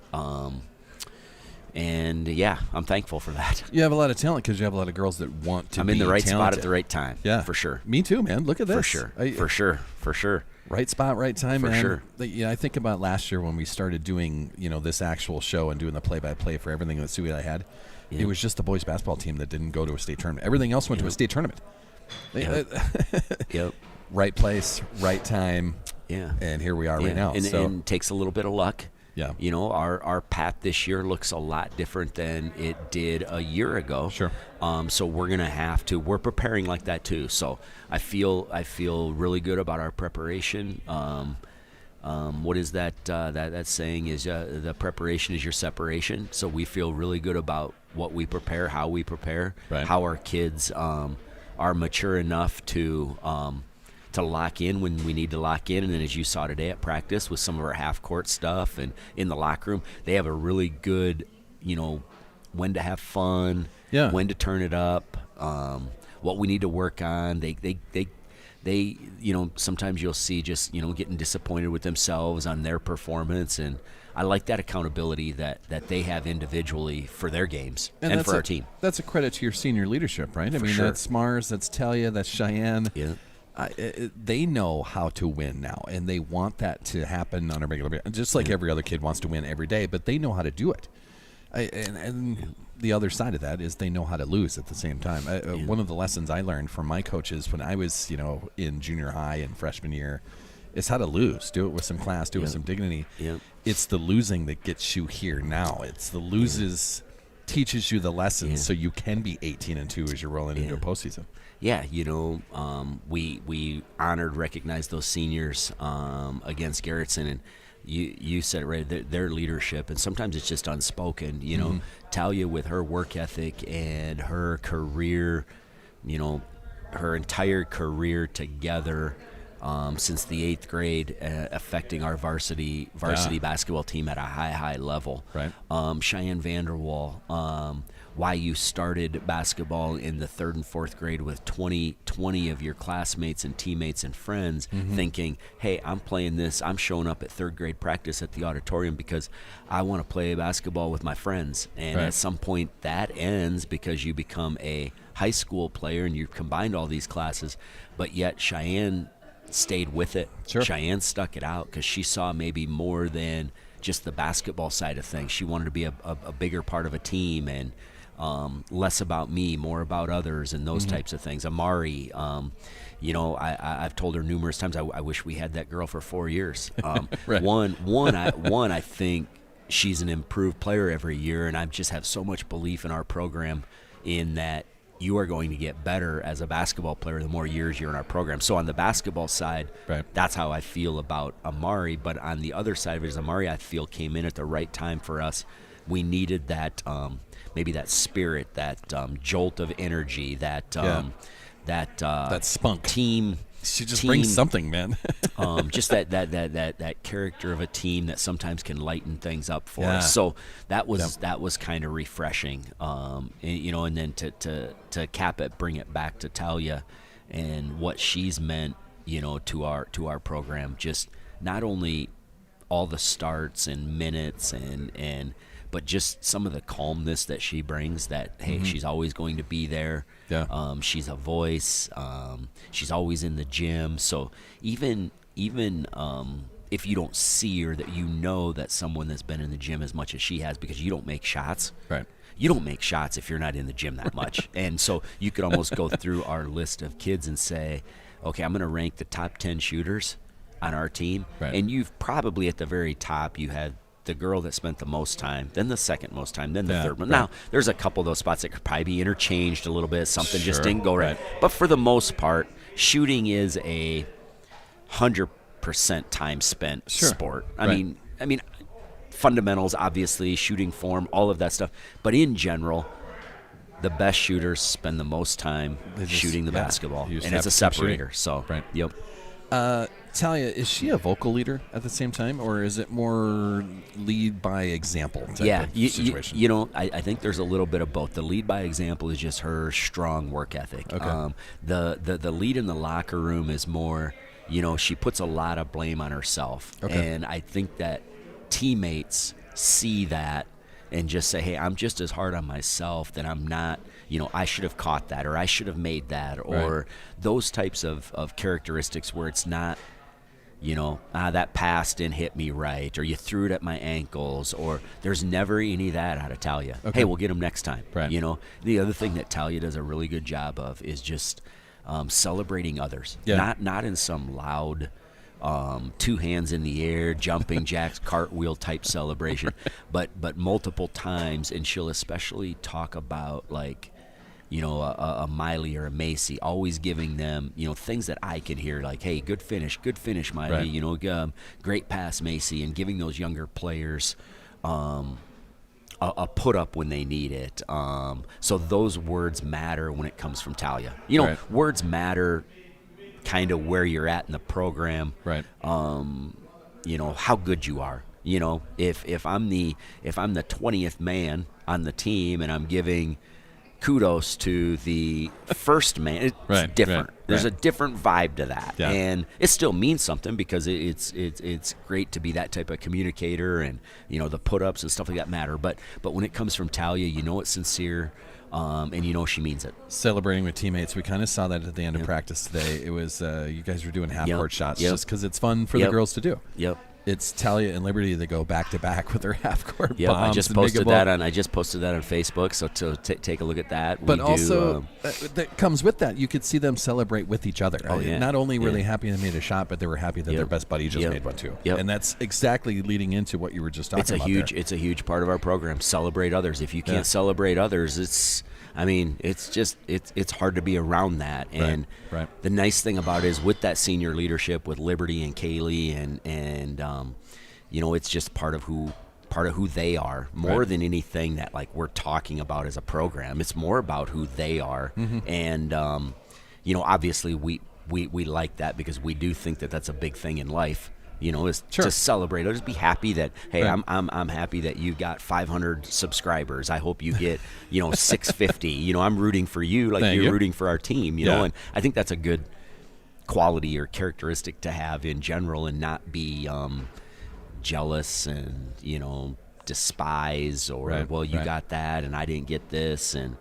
And yeah, I'm thankful for that. You have a lot of talent because you have a lot of girls that want to I'm be in the right spot talented. at the right time. Yeah, for sure. Me too, man. Look at this. For sure. Right spot, right time, For man. sure. I think about last year when we started doing, this actual show and doing the play-by-play for everything that Suey and I had. Yeah. It was just the boys basketball team that didn't go to a state tournament. Everything else went to a state tournament. Yep. Right place, right time. Yeah. And here we are right now. And, so and takes a little bit of luck. Yeah. You know, our path this year looks a lot different than it did a year ago. Sure. So we're gonna we're preparing like that too. So I feel really good about our preparation. What is that saying is the preparation is your separation. So we feel really good about what we prepare, how we prepare, Right. how our kids are mature enough to lock in when we need to lock in. And then as you saw today at practice with some of our half-court stuff and in the locker room, they have a really good, when to have fun, when to turn it up, what we need to work on. They sometimes you'll see just, getting disappointed with themselves on their performance. And I like that accountability that they have individually for their games and for our team. That's a credit to your senior leadership, right? I mean, sure. that's Mars, that's Talia, that's Cheyenne. Yeah. They know how to win now, and they want that to happen on a regular basis. Just like every other kid wants to win every day, but they know how to do it. And the other side of that is they know how to lose at the same time. One of the lessons I learned from my coaches when I was, in junior high and freshman year is how to lose. Do it with some class, do it with some dignity. Yeah. It's the losing that gets you here now. It's the loses teaches you the lessons so you can be 18-2 as you're rolling into a postseason. Yeah, we recognized those seniors against Garrettson, and you said it right. Their leadership, and sometimes it's just unspoken. You know, Talia with her work ethic and her career, you know, her entire career together since the 8th grade, affecting our varsity basketball team at a high level. Right. Cheyenne Vanderwall, why you started basketball in the 3rd and 4th grade with 20 of your classmates and teammates and friends, thinking, hey, I'm playing this. I'm showing up at 3rd grade practice at the auditorium because I want to play basketball with my friends. And at some point that ends because you become a high school player and you've combined all these classes. But yet Cheyenne stayed with it. Sure. Cheyenne stuck it out because she saw maybe more than just the basketball side of things. She wanted to be a bigger part of a team, and less about me, more about others, and those types of things. Amari, you know, I've told her numerous times I wish we had that girl for 4 years. Right. I think she's an improved player every year, and I just have so much belief in our program in that you are going to get better as a basketball player the more years you're in our program. So on the basketball side, that's how I feel about Amari. But on the other side of it is Amari, I feel, came in at the right time for us. We needed that maybe that spirit, that jolt of energy, that spunk team. She just brings something, man. Just that character of a team that sometimes can lighten things up for us. So that was kind of refreshing, and, you know. And then to cap it, bring it back to Talia and what she's meant, you know, to our program. Just not only all the starts and minutes and but just some of the calmness that she brings, that, hey, she's always going to be there. Yeah. She's a voice. She's always in the gym. So even if you don't see her, that you know that someone that's been in the gym as much as she has, because you don't make shots. Right. You don't make shots if you're not in the gym that much. And so you could almost go through our list of kids and say, okay, I'm going to rank the top 10 shooters on our team. Right. And you've probably at the very top, you had the girl that spent the most time, then the second most time, then the third one. Now, there's a couple of those spots that could probably be interchanged a little bit. Something just didn't go right. But for the most part, shooting is a 100% time spent sport. I mean, fundamentals, obviously, shooting form, all of that stuff. But in general, the best shooters spend the most time shooting the basketball, and it's a separator. So, yep. Talia, is she a vocal leader at the same time, or is it more lead by example type of situation? You know, I think there's a little bit of both. The lead by example is just her strong work ethic. Okay. The lead in the locker room is more, you know, she puts a lot of blame on herself. Okay. And I think that teammates see that and just say, hey, I'm just as hard on myself, that I'm not, you know, I should have caught that, or I should have made that, or those types of characteristics where it's not, you know, that pass didn't hit me right, or you threw it at my ankles, or there's never any of that out of Talia. Okay. Hey, we'll get them next time. Right. You know, the other thing that Talia does a really good job of is just celebrating others. Yeah. Not in some loud, 2 hands in the air, jumping jacks, cartwheel type celebration, but multiple times. And she'll especially talk about, like, you know, a Miley or a Macy, always giving them, you know, things that I could hear, like, hey, good finish, Miley, right. You know, great pass, Macy, and giving those younger players a put up when they need it. So those words matter when it comes from Talia. You know, words matter kind of where you're at in the program. Right. You know, how good you are. You know, if I'm the 20th man on the team and I'm giving kudos to the first man, it's different. There's a different vibe to that, and it still means something because it's great to be that type of communicator, and, you know, the put-ups and stuff like that matter. But when it comes from Talia, you know it's sincere, and you know she means it. Celebrating with teammates, we kind of saw that at the end of practice today. It was you guys were doing half-court shots just because it's fun for the girls to do. Yep. It's Talia and Liberty that go back to back with their half-court bombs. I just posted that on Facebook, so to take a look at that. But also, that comes with that. You could see them celebrate with each other. Oh, yeah. Not only were they happy they made a shot, but they were happy that their best buddy just made one too. Yep. And that's exactly leading into what you were just talking about. It's a huge part of our program. Celebrate others. If you can't celebrate others, it's hard to be around that. And the nice thing about it is with that senior leadership with Liberty and Kaylee and it's just part of who they are more than anything that like we're talking about as a program. It's more about who they are. And obviously we like that because we do think that that's a big thing in life. Is to celebrate. I'll just be happy that, hey, I'm happy that you got 500 subscribers. I hope you get 650. I'm rooting for you like you're rooting for our team. And I think that's a good quality or characteristic to have in general, and not be jealous and despise or you got that and I didn't get this. And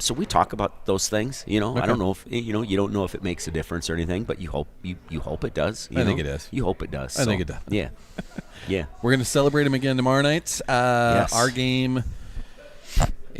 so we talk about those things. I don't know if you don't know if it makes a difference or anything, but you hope it does. I think it does. You hope it does. I think it does. Yeah. Yeah. We're going to celebrate him again tomorrow night. Yes. Our game,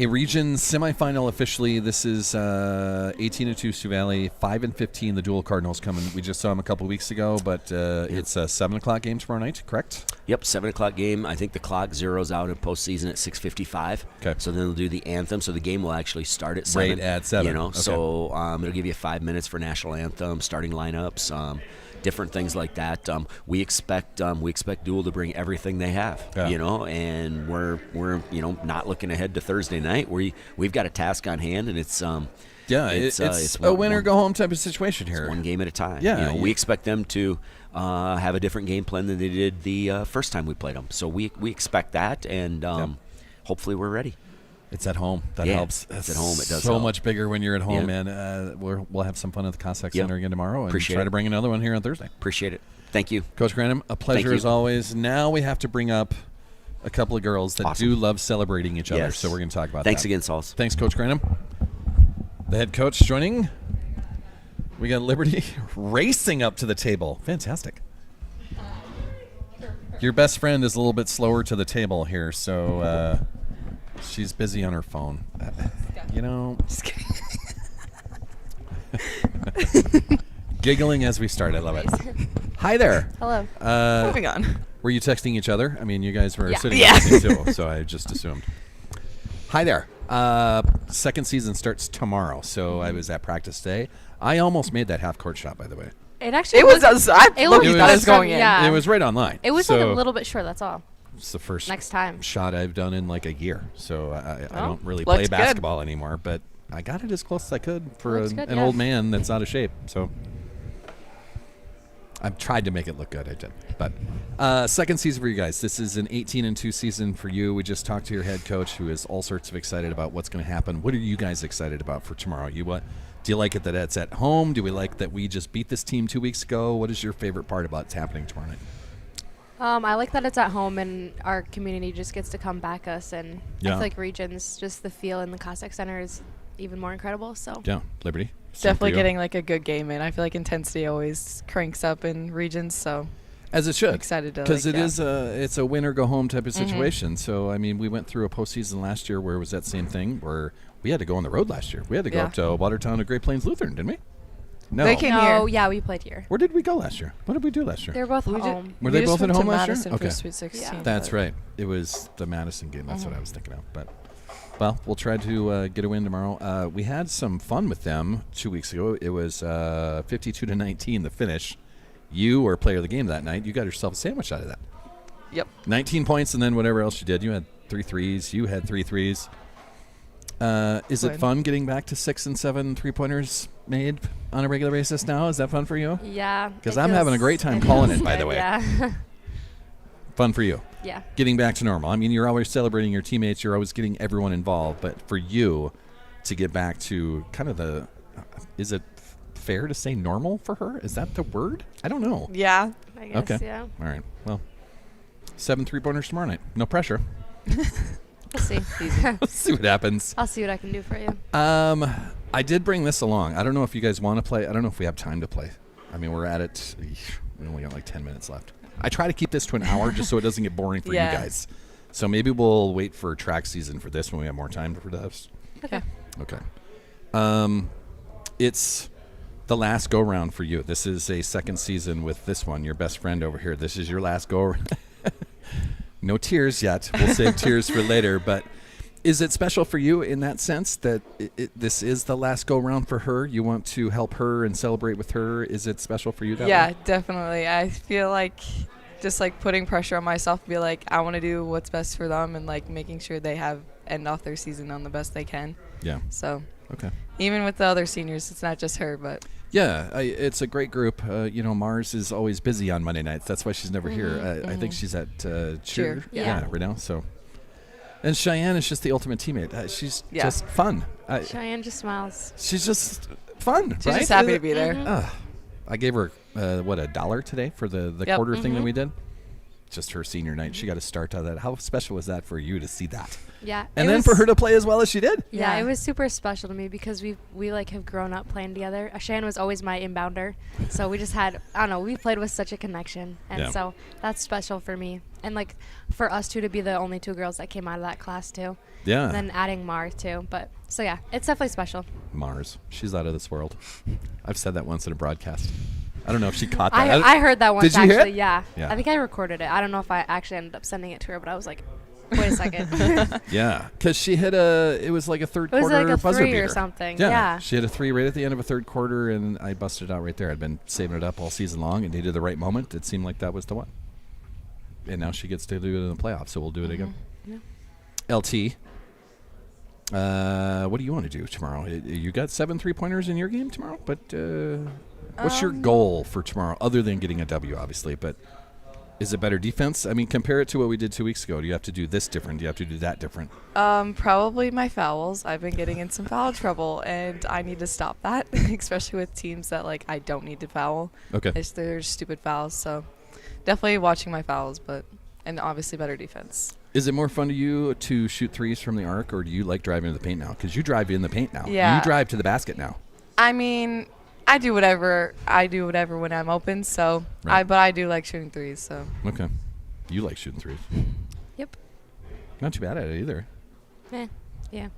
a region semifinal officially. This is 18-2 Sioux Valley, 5-15. The Dual Cardinals coming. We just saw them a couple weeks ago, but it's a 7:00 game tomorrow night. Correct? Yep, 7:00 game. I think the clock zeroes out in postseason at 6:55. Okay. So then they'll do the anthem. So the game will actually start at 7. Right at 7. Okay. So it'll give you 5 minutes for national anthem, starting lineups, different things like that. We expect Dual to bring everything they have. And we're not looking ahead to Thursday night. We've got a task on hand, and it's it's a win or go home type of situation here. One game at a time. Yeah, we expect them to have a different game plan than they did the first time we played them. So we expect that, and hopefully we're ready. It's at home. That helps. It's at home. It does so help. much bigger when you're at home, man. We'll have some fun at the Cossack Center again tomorrow, and Appreciate try it. to bring another one here on Thursday. Appreciate it. Thank you. Coach Granum, a pleasure as always. Now we have to bring up a couple of girls that do love celebrating each other, so we're going to talk about Thanks that. again, Sauls. Thanks, Coach Granum. The head coach joining. We got Liberty racing up to the table. Fantastic. Your best friend is a little bit slower to the table here, so she's busy on her phone. Just kidding. Giggling as we start. I love it. Hi there. Hello. Moving on. Were you texting each other? I mean, you guys were sitting Yeah. texting too, so I just assumed. Hi there. Second season starts tomorrow, so I was at practice today. I almost made that half-court shot, by the way. It actually It was. I thought It it was- was going in. yeah. It was right online. It was so like a little bit short, that's all. It's the first Next time. shot I've done in like a year, so I don't really looks play good. basketball anymore, but I got it as close as I could for Looks an good, old man that's out of shape. So I've tried to make it look good. I did. But second season for you guys. This is an 18-2 season for you. We just talked to your head coach, who is all sorts of excited about what's going to happen. What are you guys excited about for tomorrow? Do you like it that it's at home? Do we like that we just beat this team 2 weeks ago? What is your favorite part about what's happening tomorrow night? I like that it's at home and our community just gets to come back us, and I feel like Regions, just the feel in the Cossack Center is even more incredible. So Yeah, Liberty. Same for Definitely you. getting like a good game in. I feel like intensity always cranks up in regions, so As it should. excited to Because like, it's a win or go home type of situation. So, I mean, we went through a postseason last year where it was that same thing where we had to go on the road last year. We had to go up to Watertown to Great Plains Lutheran, didn't we? No. They came no, here. yeah, we played here. Where did we go last year? What did we do last year? They were both We did- home. Were we they just both at went to home last year? Madison Okay. for Sweet 16. Yeah. That's right. It was the Madison game. That's what I was thinking of. But, well, we'll try to get a win tomorrow. We had some fun with them 2 weeks ago. It was 52-19, the finish. You were player of the game that night. You got yourself a sandwich out of that. Yep. 19 points and then whatever else you did. You had 3 threes. You had 3 threes. Is it Good. fun getting back to 6 and 7 3-pointers made on a regular basis now? Is that fun for you? Yeah. 'Cause it I'm having a feels- great time it calling feels it, by the good, way. Yeah. Fun for you. Yeah. Getting back to normal. I mean, you're always celebrating your teammates. You're always getting everyone involved. But for you to get back to kind of is it fair to say normal for her? Is that the word? I don't know. Yeah. I guess, Okay. yeah. All right. Well, 7 3-pointers tomorrow night. No pressure. We'll see. Let's see what happens. I'll see what I can do for you. I did bring this along. I don't know if you guys want to play. I don't know if we have time to play. I mean, we're at it. We only got like 10 minutes left. I try to keep this to an hour just so it doesn't get boring for Yeah. you guys. So maybe we'll wait for track season for this when we have more time for this. Okay. Okay. It's the last go round for you. This is a second season with this one. Your best friend over here. This is your last go. No tears yet. We'll save tears for later. But is it special for you in that sense that this is the last go round for her? You want to help her and celebrate with her. Is it special for you that Yeah, way? definitely. I feel like just like putting pressure on myself to be like, I want to do what's best for them and like making sure they end off their season on the best they can. Yeah. So Okay. even with the other seniors, it's not just her, but Yeah, it's a great group. Mars is always busy on Monday nights. That's why she's never here. I think she's at cheer. Yeah. Right now. So, and Cheyenne is just the ultimate teammate. She's just fun. Cheyenne just smiles. She's just fun. she's right? just happy to be there. I gave her $1 today for the quarter thing that we did. Just her senior night. She got to start on that. How special was that for you to see that? Yeah. And then for her to play as well as she did. Yeah, it was super special to me because we like have grown up playing together. Cheyenne was always my inbounder, so we just had we played with such a connection, and so that's special for me, and like for us two to be the only two girls that came out of that class too. Yeah. And then adding Mars too, but so yeah, it's definitely special. Mars, she's out of this world. I've said that once in a broadcast. I don't know if she caught that. I heard that once. Did you actually, hear it? Yeah. Yeah. I think I recorded it. I don't know if I actually ended up sending it to her, but I was like, wait a second. Yeah, because she hit it was like a third It was quarter like a buzzer 3 beater or something. Yeah. Yeah. She hit a 3 right at the end of a third quarter, and I busted it out right there. I'd been saving it up all season long and needed the right moment. It seemed like that was the one. And now she gets to do it in the playoffs, so we'll do it again. Yeah. LT, what do you want to do tomorrow? You got 7 3-pointers in your game tomorrow, but what's your goal for tomorrow, other than getting a W, obviously? But is it better defense? I mean, compare it to what we did 2 weeks ago. Do you have to do this different? Do you have to do that different? Probably my fouls. I've been getting in some foul trouble, and I need to stop that, especially with teams that like I don't need to foul. Okay. They're stupid fouls, so definitely watching my fouls, and obviously better defense. Is it more fun to you to shoot threes from the arc, or do you like driving to the paint now? Because you drive in the paint now. Yeah. You drive to the basket now. I mean, I do whatever when I'm open. So Right. but I do like shooting threes. So Okay. You like shooting threes. Yep. Not too bad at it either. Yeah.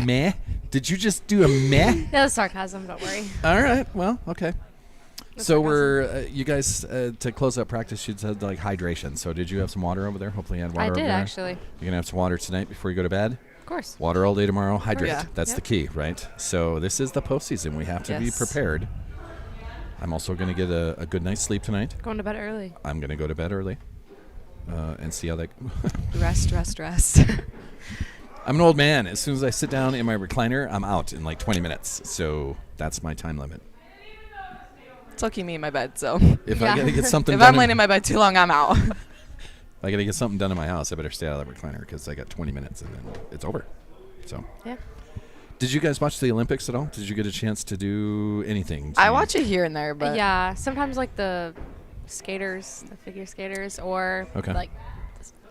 Meh? Did you just do a meh? That was sarcasm. Don't worry. All right. Well, okay. That's So sarcasm. we're you guys to close up practice. You said like hydration. So did you have some water over there? Hopefully you had water. I over did there. actually. You're gonna have some water tonight before you go to bed. Of course. Water all day tomorrow. Hydrate. Yeah. That's Yep. the key, right? So this is the postseason. We have to be Yes. prepared. I'm also going to get a good night's sleep tonight. Going to bed early. I'm going to go to bed early and see how that. rest. I'm an old man. As soon as I sit down in my recliner, I'm out in like 20 minutes. So that's my time limit. It's okay me in my bed. So If I got to get something if done, I'm laying in my bed too long, I'm out. if I got to get something done in my house, I better stay out of the recliner because I got 20 minutes and then it's over. So. Yeah. Did you guys watch the Olympics at all? Did you get a chance to do anything? I watch it here and there, but Yeah. Sometimes like the skaters, the figure skaters, or like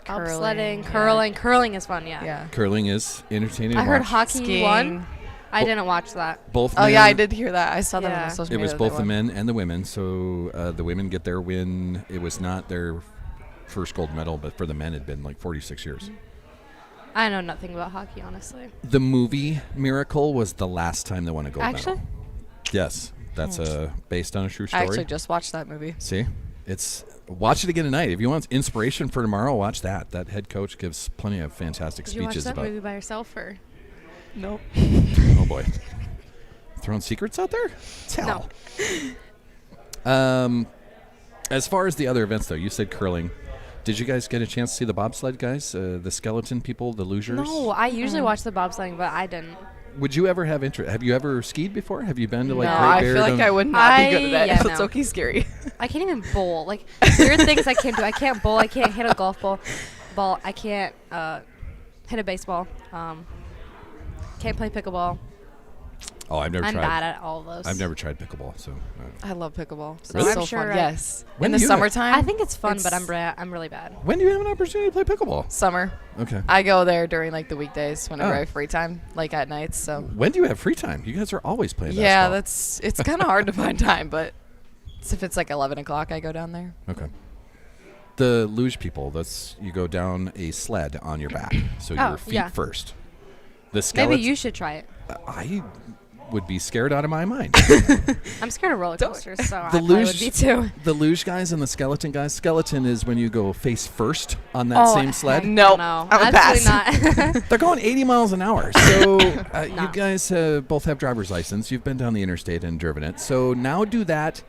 bobsledding, curling. Curling is fun. Yeah. yeah. Curling is entertaining. I to heard watch. hockey Skiing. won. I didn't watch that. Both. Oh men, yeah, I did hear that. I saw that Yeah. on social It media. was that both they the won. men and the women. So the women get their win. It was not their first gold medal, but for the men, it'd been like 46 years. I know nothing about hockey, honestly. The movie Miracle was the last time they won a gold Actually? medal. Yes, that's based on a true I story. actually just watched that movie. See, watch it again tonight. If you want inspiration for tomorrow, watch that. That head coach gives plenty of fantastic Did you watch speeches that about. movie by yourself or? Nope. Oh boy, throwing secrets out there. Tell. No. As far as the other events, though, you said curling. Did you guys get a chance to see the bobsled guys, the skeleton people, the losers? No, I usually watch the bobsledding, but I didn't. Would you ever have interest? Have you ever skied before? Have you been to like No, Great I Bear? feel like I would not be good at that. Yeah, It's no. okay, scary. I can't even bowl. Like there are things I can't do. I can't bowl. I can't hit a golf ball. I can't hit a baseball. Can't play pickleball. Oh, I've never I'm tried. bad at all of those. I've never tried pickleball, so. I love pickleball. So Really? it's I'm so sure fun. I- Yes. When In the do you- summertime. I think it's fun, but It's- I'm really bad. When do you have an opportunity to play pickleball? summer. Okay. I go there during like the weekdays whenever Oh. I have free time, like at nights. So When do you have free time? You guys are always playing yeah, basketball. it's kind of hard to find time, but if it's like 11 o'clock, I go down there. Okay. The luge people, you go down a sled on your back, so Oh, your feet yeah. first. The skeleton. Maybe you should try it. I would be scared out of my mind. I'm scared of roller coasters, so I The probably would luge- be too. The luge guys and the skeleton guys. Skeleton is when you go face first on that same sled. No, No, I would absolutely not. They're going 80 miles an hour. So you guys both have driver's license. You've been down the interstate and driven it. So now do that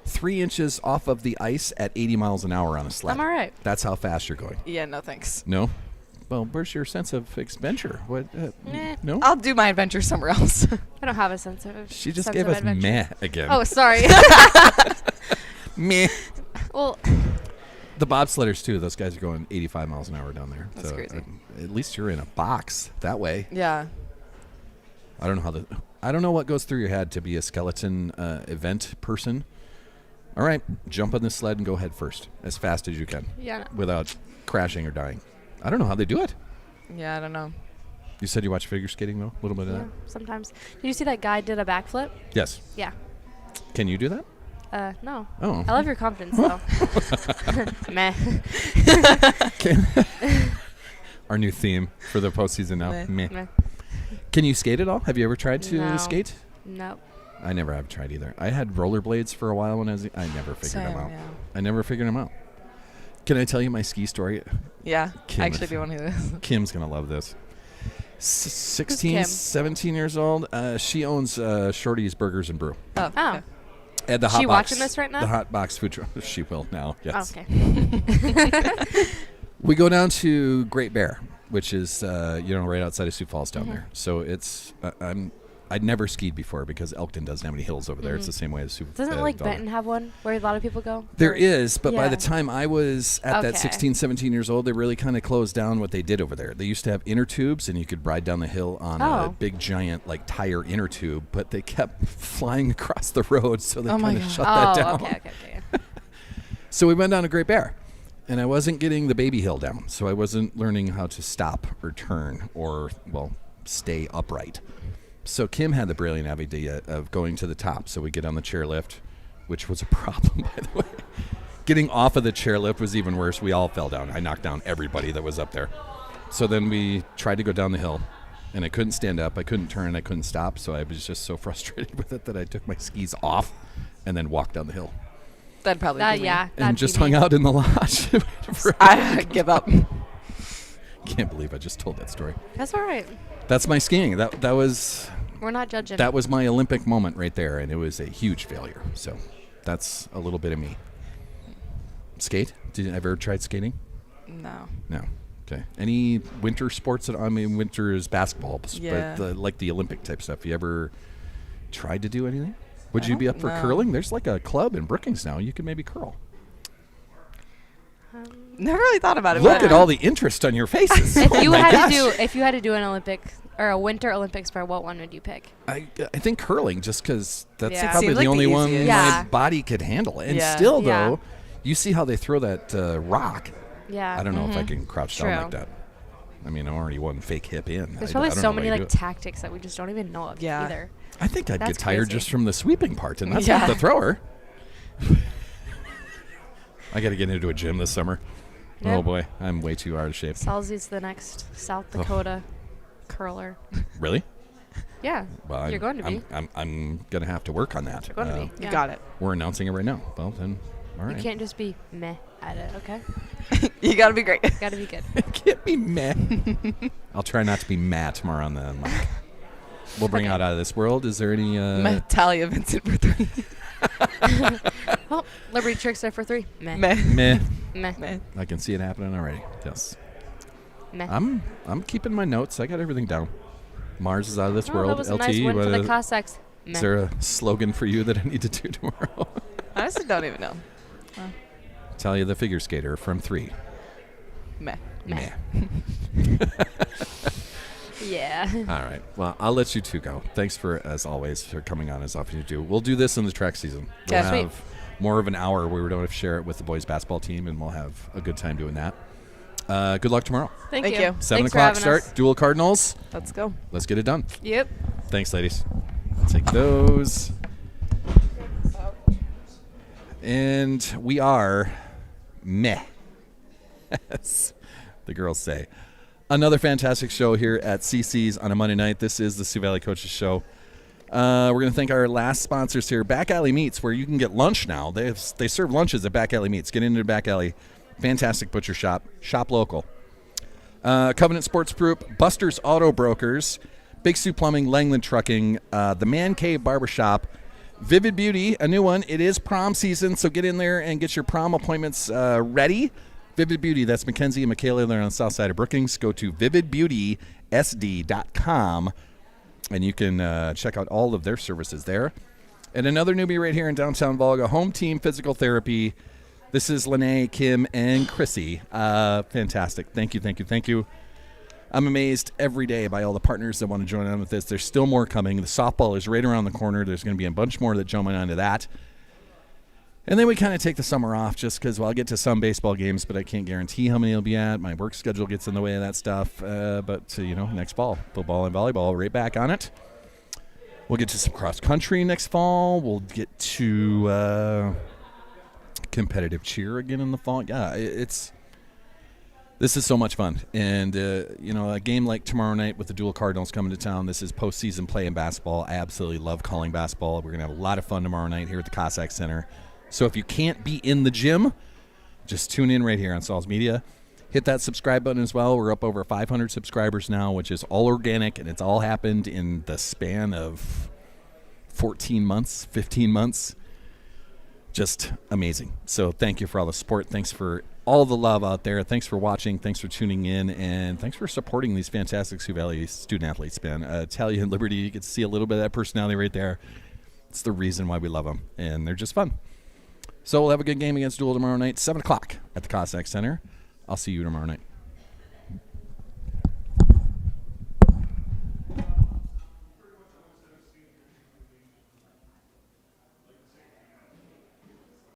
3 inches off of the ice at 80 miles an hour on a sled. I'm all right. That's how fast you're going. Yeah, no thanks. No? Well, where's your sense of adventure? What? No? I'll do my adventure somewhere else. I don't have a sense of. She just sense gave of us adventure. meh again. Oh, sorry. Meh. Well, The bobsledders, too. Those guys are going 85 miles an hour down there. That's crazy. At least you're in a box that way. Yeah. I don't know what goes through your head to be a skeleton event person. All right, jump on this sled and go head first as fast as you can yeah. without crashing or dying. I don't know how they do it. Yeah, I don't know. You said you watch figure skating, though? A little bit of Yeah, that? sometimes. Did you see that guy did a backflip? Yes. Yeah. Can you do that? No. Oh. I love your confidence, though. Meh. Our new theme for the postseason now. Meh. Meh. Meh. Can you skate at all? Have you ever tried to No. skate? Nope. I never have tried either. I had rollerblades for a while when I never figured them Same, out. yeah. I never figured them out. Can I tell you my ski story? Yeah, Kim I actually is- do want to hear this. Kim's going to love this. 16, Kim? 17 years old. She owns Shorty's Burgers and Brew. Oh. Oh. okay. At the She hot box, watching this right now? The hot box food truck. She will now, yes. Okay. We go down to Great Bear, which is right outside of Sioux Falls down there. So it's I'd never skied before because Elkton doesn't have any hills over there. It's the same way as Sioux. Doesn't Benton have one where a lot of people go? There Or- is, but by Yeah. the time I was at that Okay. 16, 17 years old, they really kind of closed down what they did over there. They used to have inner tubes, and you could ride down the hill on a Oh. big, giant, tire inner tube, but they kept flying across the road, so they Oh my kind of God. shut that Oh, down. okay. So we went down to Great Bear, and I wasn't getting the baby hill down, so I wasn't learning how to stop or turn or, stay upright. So Kim had the brilliant idea of going to the top, so we get on the chairlift, which was a problem, by the way. Getting off of the chairlift was even worse. We all fell down. I knocked down everybody that was up there. So then we tried to go down the hill, and I couldn't stand up. I couldn't turn. I couldn't stop, so I was just so frustrated with it that I took my skis off and then walked down the hill. That'd probably be me. Yeah. And just hung out in the lodge. I give up. Can't believe I just told that story. That's all right. That's my skiing. That was We're not judging. that was my Olympic moment right there, and it was a huge failure. So that's a little bit of me. Skate? Did you ever tried skating? No. No. Okay. Any winter sports? Winter is basketball, Yeah. but like the Olympic type stuff. You ever tried to do anything? Would I you be don't up for know. curling? There's like a club in Brookings now. You could maybe curl. Never really thought about it. Look but at all the interest on your faces. If Oh you my had gosh. if you had to do an Olympic or a winter Olympic sport, what one would you pick? I think curling, just because that's Yeah. probably Seems the like only the one easiest. Yeah. my body could handle. And Yeah. still, Yeah. though, you see how they throw that rock. Yeah. I don't know if I can crouch down True. like that. I'm already one fake hip in. There's I probably don't so know many how you like do it. tactics that we just don't even know of Yeah. either. I think I'd That's get tired crazy. just from the sweeping part, and that's Yeah. not the thrower. I got to get into a gym this summer. Yeah. Oh boy, I'm way too out of shape. Salzy's the next South Dakota curler. Really? Yeah. Well, You're going to be. I'm gonna have to work on that. You're going to be. You Yeah. got it. We're announcing it right now. Well then, all right. You can't just be meh at it, okay? You gotta be great. Got to be good. Can't be mad. I'll try not to be mad tomorrow on the mic. We'll bring out of this world. Is there any? Natalia Vincent for 3. Well, Liberty Tricks there for 3. Meh. Meh. Meh. Meh. Meh. I can see it happening already. Yes. Meh. I'm keeping my notes. I got everything down. Mars is out of this Oh, world. that was a LT. nice win for the what- Cossacks. Meh. is there a slogan for you that I need to do tomorrow? I honestly don't even know. Talia the figure skater from 3. Meh. Meh. Yeah. All right. Well, I'll let you two go. Thanks as always, for coming on as often as you do. We'll do this in the track season. We'll Okay. have more of an hour where we don't have to share it with the boys basketball team, and we'll have a good time doing that. Good luck tomorrow. Thank Thank you. you. 7 Thanks for o'clock having start. us. Dual Cardinals. Let's go. Let's get it done. Yep. Thanks, ladies. Take those. And we are meh. As the girls say. Another fantastic show here at CC's on a Monday night. This is the Sioux Valley Coaches Show. We're going to thank our last sponsors here, Back Alley Meats, where you can get lunch now. They serve lunches at Back Alley Meats. Get into Back Alley. Fantastic butcher shop. Shop local. Covenant Sports Group, Buster's Auto Brokers, Big Sioux Plumbing, Langland Trucking, the Man Cave Barbershop, Vivid Beauty, a new one. It is prom season, so get in there and get your prom appointments ready. Vivid Beauty, that's Mackenzie and Michaela. They're on the south side of Brookings. Go to vividbeautysd.com, and you can check out all of their services there. And another newbie right here in downtown Volga, Home Team Physical Therapy. This is Lene, Kim, and Chrissy. Fantastic. Thank you. I'm amazed every day by all the partners that want to join on with this. There's still more coming. The softball is right around the corner. There's going to be a bunch more that jump onto that. And then we kind of take the summer off just because, well, I'll get to some baseball games, but I can't guarantee how many I'll be at. My work schedule gets in the way of that stuff. But next fall, football and volleyball, right back on it. We'll get to some cross-country next fall. We'll get to competitive cheer again in the fall. Yeah, this is so much fun. And, a game like tomorrow night with the Dual Cardinals coming to town, this is postseason play in basketball. I absolutely love calling basketball. We're going to have a lot of fun tomorrow night here at the Cossack Center. So if you can't be in the gym, just tune in right here on Saul's Media. Hit that subscribe button as well. We're up over 500 subscribers now, which is all organic, and it's all happened in the span of 14 months, 15 months. Just amazing. So thank you for all the support. Thanks for all the love out there. Thanks for watching. Thanks for tuning in. And thanks for supporting these fantastic Sioux Valley student-athletes, man. Talia and Liberty, you get to see a little bit of that personality right there. It's the reason why we love them, and they're just fun. So we'll have a good game against Dual tomorrow night, 7 o'clock at the Cossack Center. I'll see you tomorrow night.